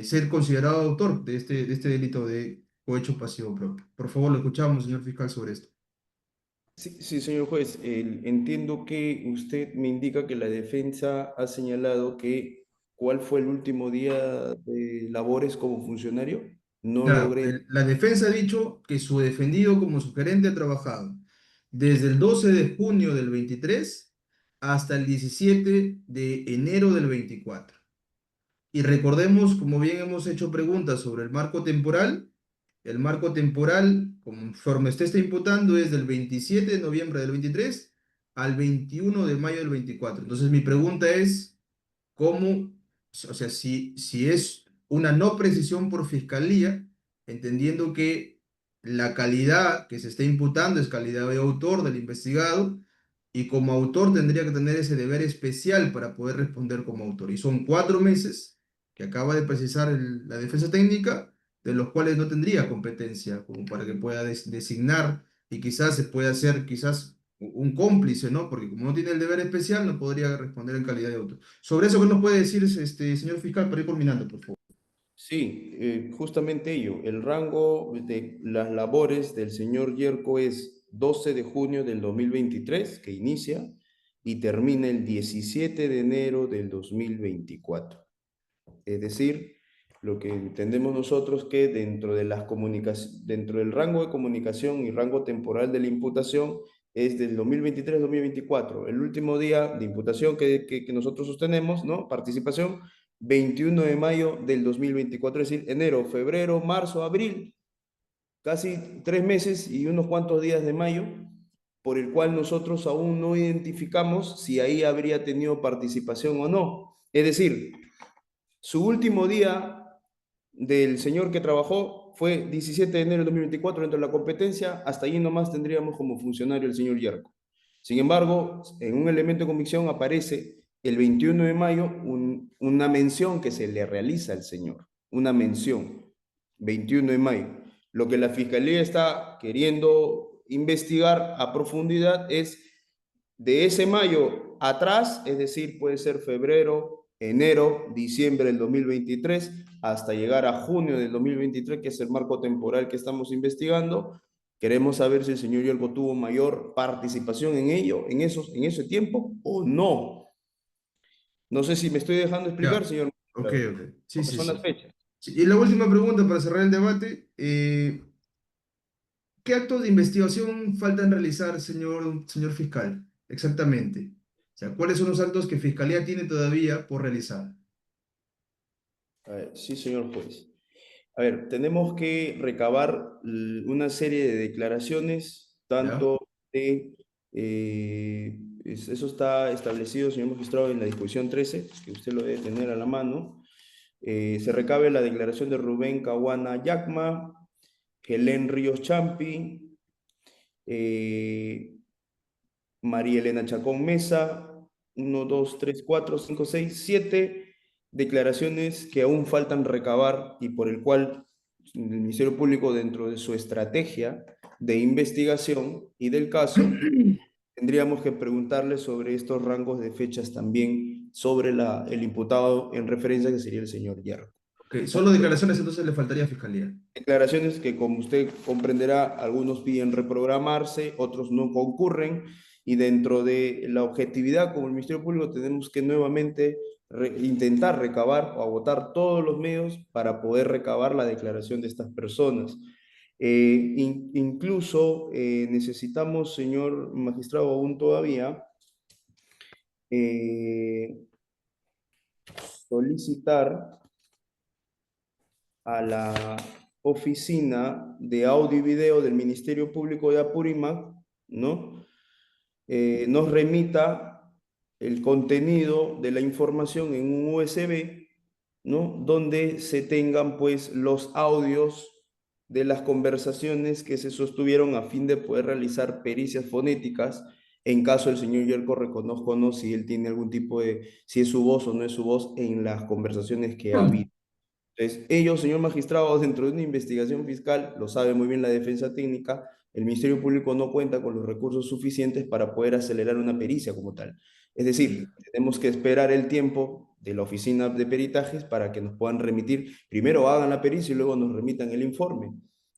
B: ser considerado autor de este delito de cohecho pasivo propio. Por favor, lo escuchamos, señor fiscal, sobre esto.
C: Sí, sí, señor juez, entiendo que usted me indica que la defensa ha señalado que ¿cuál fue el último día de labores como funcionario? No
B: Claro,
C: logré.
B: la defensa ha dicho que su defendido como su gerente ha trabajado desde el 12 de junio del 23 hasta el 17 de enero del 24. Y recordemos, como bien hemos hecho preguntas sobre el marco temporal, conforme usted está imputando, es del 27 de noviembre del 23 al 21 de mayo del 24. Entonces, mi pregunta es, ¿cómo, o sea, si es una no precisión por fiscalía, entendiendo que la calidad que se está imputando es calidad de autor del investigado, y como autor tendría que tener ese deber especial para poder responder como autor? Y son 4 meses que acaba de precisar la defensa técnica, de los cuales no tendría competencia como para que pueda designar, y quizás se pueda hacer quizás un cómplice, ¿no? Porque como no tiene el deber especial, no podría responder en calidad de autor. Sobre eso, ¿qué nos puede decir, señor fiscal, para ir culminando, por favor?
C: Sí, justamente ello. El rango de las labores del señor Yerko es 12 de junio del 2023, que inicia, y termina el 17 de enero del 2024. Es decir, lo que entendemos nosotros que dentro de las dentro del rango de comunicación y rango temporal de la imputación es del 2023-2024. El último día de imputación que nosotros sostenemos, ¿no? Participación, 21 de mayo del 2024, es decir, enero, febrero, marzo, abril, casi 3 meses y unos cuantos días de mayo, por el cual nosotros aún no identificamos si ahí habría tenido participación o no. Es decir, su último día del señor que trabajó fue 17 de enero de 2024 dentro de la competencia, hasta allí nomás tendríamos como funcionario el señor Yerko. Sin embargo, en un elemento de convicción aparece el 21 de mayo una mención que se le realiza al señor, una mención, 21 de mayo. Lo que la Fiscalía está queriendo investigar a profundidad es de ese mayo atrás, es decir, puede ser febrero, enero, diciembre del 2023, hasta llegar a junio del 2023, que es el marco temporal que estamos investigando. Queremos saber si el señor Yelko tuvo mayor participación en ello, en ese tiempo, o no. No sé si me estoy dejando explicar,
B: Ya,
C: señor,
B: ok, ok. Sí,
C: porque
B: sí,
C: son las
B: sí.
C: fechas.
B: Sí, y la última pregunta para cerrar el debate. ¿Qué actos de investigación faltan realizar, señor fiscal? Exactamente. O sea, ¿cuáles son los actos que Fiscalía tiene todavía por realizar?
C: A ver, sí, señor juez. A ver, tenemos que recabar una serie de declaraciones,
B: ¿Ya?
C: tanto de, eso está establecido, señor magistrado, en la disposición 13, que usted lo debe tener a la mano. Se recabe la declaración de Rubén Caguana Yacma, Helen Ríos Champi, eh, María Elena Chacón Mesa, 1, 2, 3, 4, 5, 6, 7 declaraciones que aún faltan recabar y por el cual el Ministerio Público, dentro de su estrategia de investigación y del caso, tendríamos que preguntarle sobre estos rangos de fechas también sobre el imputado en referencia que sería el señor Hierro.
B: Ok, solo declaraciones entonces le faltaría a Fiscalía.
C: Declaraciones que, como usted comprenderá, algunos piden reprogramarse, otros no concurren, y dentro de la objetividad como el Ministerio Público tenemos que nuevamente intentar recabar o agotar todos los medios para poder recabar la declaración de estas personas. Incluso necesitamos, señor magistrado, aún todavía eh, solicitar a la oficina de audio y video del Ministerio Público de Apurímac, ¿no? Nos remita el contenido de la información en un USB, ¿no? Donde se tengan pues los audios de las conversaciones que se sostuvieron a fin de poder realizar pericias fonéticas en caso el señor Yerko reconozca o no si él tiene algún tipo de, si es su voz o no es su voz en las conversaciones que ha habido. Entonces, ellos, señor magistrado, dentro de una investigación fiscal, lo sabe muy bien la defensa técnica, el Ministerio Público no cuenta con los recursos suficientes para poder acelerar una pericia como tal. Es decir, tenemos que esperar el tiempo de la oficina de peritajes para que nos puedan remitir, primero hagan la pericia y luego nos remitan el informe.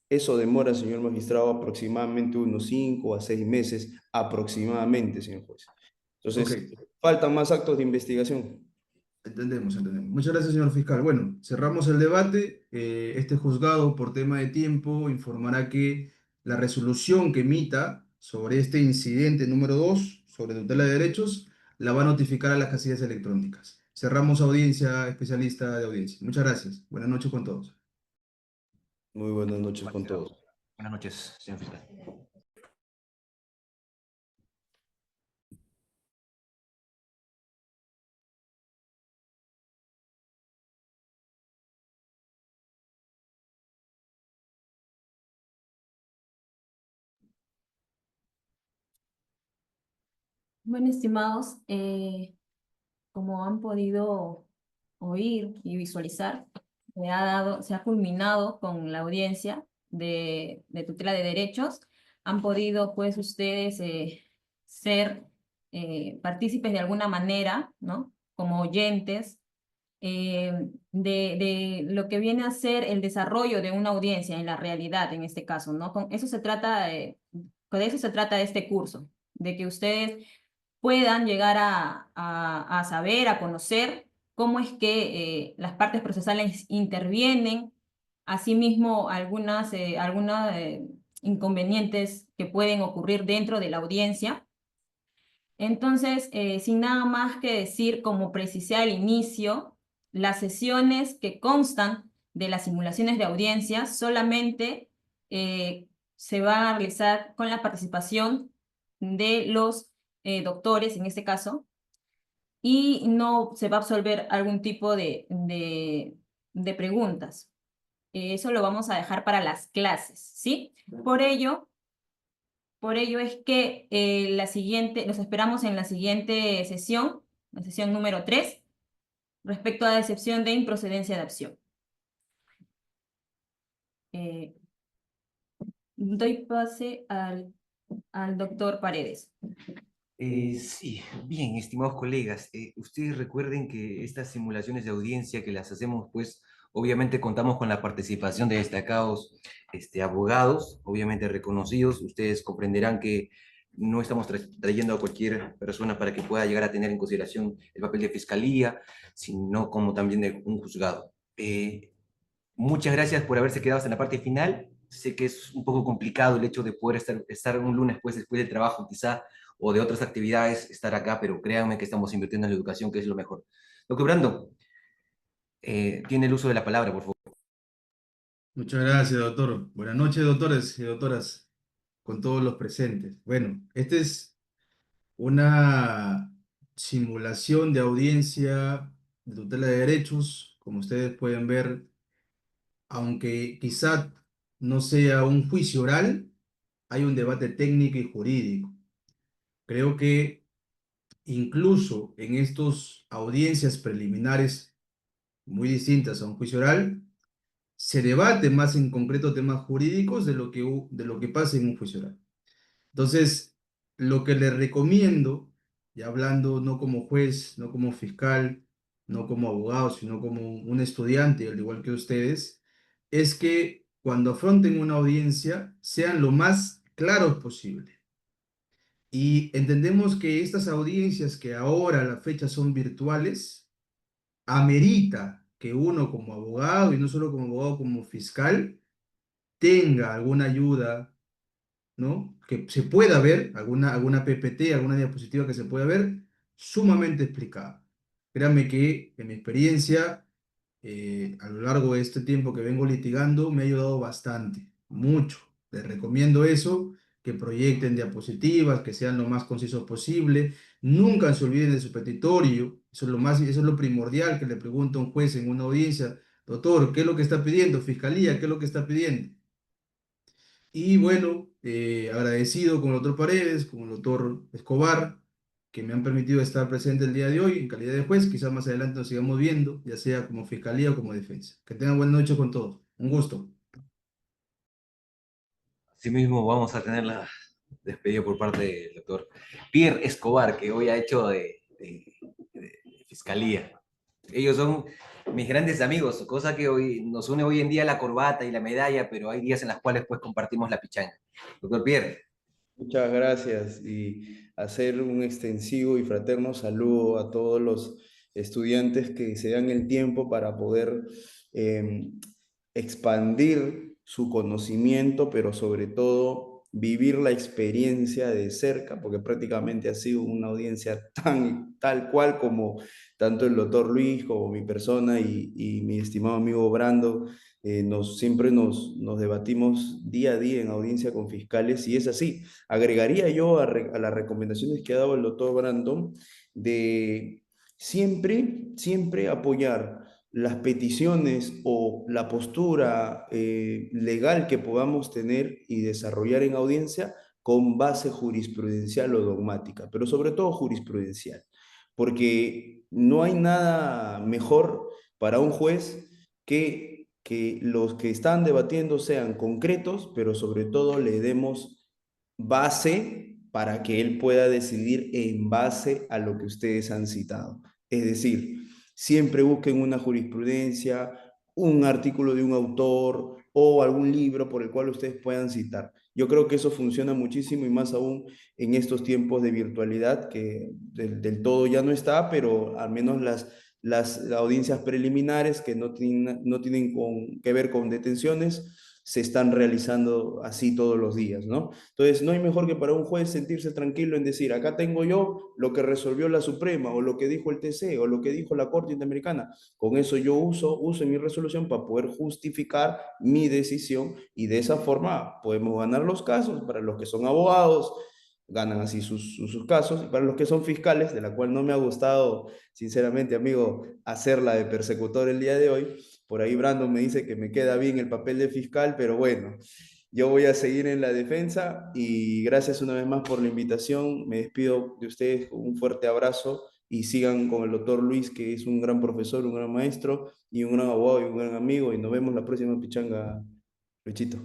C: Eso demora, señor magistrado, aproximadamente unos 5 a 6 meses, aproximadamente, señor juez.
B: Ok,
C: Entonces, faltan más actos de investigación.
B: entendemos, entendemos. Muchas gracias, señor fiscal. Bueno, cerramos el debate. Este juzgado, por tema de tiempo, informará que la resolución que emita sobre este incidente número 2 sobre tutela de derechos, la va a notificar a las casillas electrónicas. Cerramos audiencia, especialista de audiencia. Muchas gracias. Buenas noches con todos.
C: Muy buenas noches con
D: Magistrado.
C: todos.
D: Buenas noches, señor fiscal.
A: Bueno, estimados, como han podido oír y visualizar, se ha culminado con la audiencia de tutela de derechos. Han podido, pues, ustedes ser partícipes de alguna manera, ¿no? Como oyentes de lo que viene a ser el desarrollo de una audiencia en la realidad, en este caso, ¿no? Con eso se trata, de eso se trata este curso, de que ustedes puedan llegar a saber, a conocer cómo es que las partes procesales intervienen, asimismo algunas inconvenientes que pueden ocurrir dentro de la audiencia. Entonces, sin nada más que decir, como precisé al inicio, las sesiones que constan de las simulaciones de audiencia solamente se van a realizar con la participación de los doctores, en este caso, y no se va a absolver algún tipo de preguntas. Eso lo vamos a dejar para las clases, ¿sí? Por ello es que los esperamos en la siguiente sesión, la sesión número 3, respecto a la excepción de improcedencia de acción. Eh, Doy pase al doctor Paredes.
D: Sí, bien, estimados colegas, ustedes recuerden que estas simulaciones de audiencia que las hacemos, pues obviamente contamos con la participación de destacados abogados, obviamente reconocidos. Ustedes comprenderán que no estamos trayendo a cualquier persona para que pueda llegar a tener en consideración el papel de fiscalía, sino como también de un juzgado. Muchas gracias por haberse quedado hasta la parte final. Sé que es un poco complicado el hecho de poder estar un lunes pues, después del trabajo quizá o de otras actividades, estar acá, pero créanme que estamos invirtiendo en la educación, que es lo mejor. Doctor Brando, tiene el uso de la palabra, por favor.
B: Muchas gracias, doctor. Buenas noches, doctores y doctoras, con todos los presentes. Bueno, esta es una simulación de audiencia de tutela de derechos. Como ustedes pueden ver, aunque quizá no sea un juicio oral, hay un debate técnico y jurídico. Creo que incluso en estas audiencias preliminares muy distintas a un juicio oral, se debate más en concreto temas jurídicos de lo que pasa en un juicio oral. Entonces, lo que les recomiendo, y hablando no como juez, no como fiscal, no como abogado, sino como un estudiante, al igual que ustedes, es que cuando afronten una audiencia sean lo más claros posible. Y entendemos que estas audiencias que ahora a la fecha son virtuales, amerita que uno como abogado, y no solo como abogado, como fiscal, tenga alguna ayuda, ¿no? Que se pueda ver, alguna PPT, alguna diapositiva que se pueda ver, sumamente explicada. Créanme que en mi experiencia, a lo largo de este tiempo que vengo litigando, me ha ayudado bastante, mucho. Les recomiendo eso, que proyecten diapositivas, que sean lo más concisos posible. Nunca se olviden de su petitorio. Eso es lo primordial que le pregunta un juez en una audiencia. Doctor, ¿qué es lo que está pidiendo? Fiscalía, ¿qué es lo que está pidiendo? Y bueno, agradecido con el doctor Paredes, con el doctor Escobar, que me han permitido estar presente el día de hoy en calidad de juez. Quizás más adelante nos sigamos viendo, ya sea como fiscalía o como defensa. Que tengan buena noche con todos. Un gusto.
D: Asimismo, vamos a tener la despedida por parte del doctor Pierre Escobar, que hoy ha hecho de fiscalía. Ellos son mis grandes amigos, cosa que hoy nos une hoy en día la corbata y la medalla, pero hay días en los cuales pues compartimos la pichanga. Doctor Pierre,
C: Muchas gracias y hacer un extensivo y fraterno saludo a todos los estudiantes que se dan el tiempo para poder eh, expandir su conocimiento, pero sobre todo vivir la experiencia de cerca, porque prácticamente ha sido una audiencia tal cual como tanto el doctor Luis como mi persona y mi estimado amigo Brando. Siempre nos debatimos día a día en audiencia con fiscales y es así. Agregaría yo a las recomendaciones que ha dado el doctor Brandon de siempre apoyar las peticiones o la postura legal que podamos tener y desarrollar en audiencia con base jurisprudencial o dogmática, pero sobre todo jurisprudencial, porque no hay nada mejor para un juez que los que están debatiendo sean concretos, pero sobre todo le demos base para que él pueda decidir en base a lo que ustedes han citado. Es decir, siempre busquen una jurisprudencia, un artículo de un autor o algún libro por el cual ustedes puedan citar. Yo creo que eso funciona muchísimo y más aún en estos tiempos de virtualidad que del todo ya no está, pero al menos las audiencias preliminares que no tienen que ver con detenciones se están realizando así todos los días, ¿no? Entonces, no hay mejor que para un juez sentirse tranquilo en decir, acá tengo yo lo que resolvió la Suprema, o lo que dijo el TC, o lo que dijo la Corte Interamericana. Con eso yo uso mi resolución para poder justificar mi decisión y de esa forma podemos ganar los casos para los que son abogados, ganan así sus casos, y para los que son fiscales, de la cual no me ha gustado, sinceramente, amigo, hacerla de persecutor el día de hoy. Por ahí Brandon me dice que me queda bien el papel de fiscal, pero bueno, yo voy a seguir en la defensa y gracias una vez más por la invitación. Me despido de ustedes con un fuerte abrazo y sigan con el doctor Luis, que es un gran profesor, un gran maestro y un gran abogado y un gran amigo. Y nos vemos la próxima pichanga, Luchito.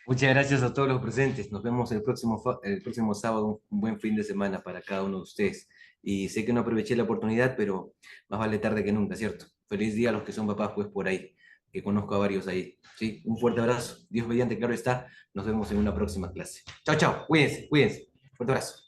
D: muchas gracias a todos los presentes. Nos vemos el próximo sábado. Un buen fin de semana para cada uno de ustedes. Y sé que no aproveché la oportunidad, pero más vale tarde que nunca, ¿cierto? Feliz día a los que son papás, pues por ahí, que conozco a varios ahí. Sí, un fuerte abrazo. Dios mediante, claro está. Nos vemos en una próxima clase. Chao, chao. Cuídense, cuídense. Fuerte abrazo.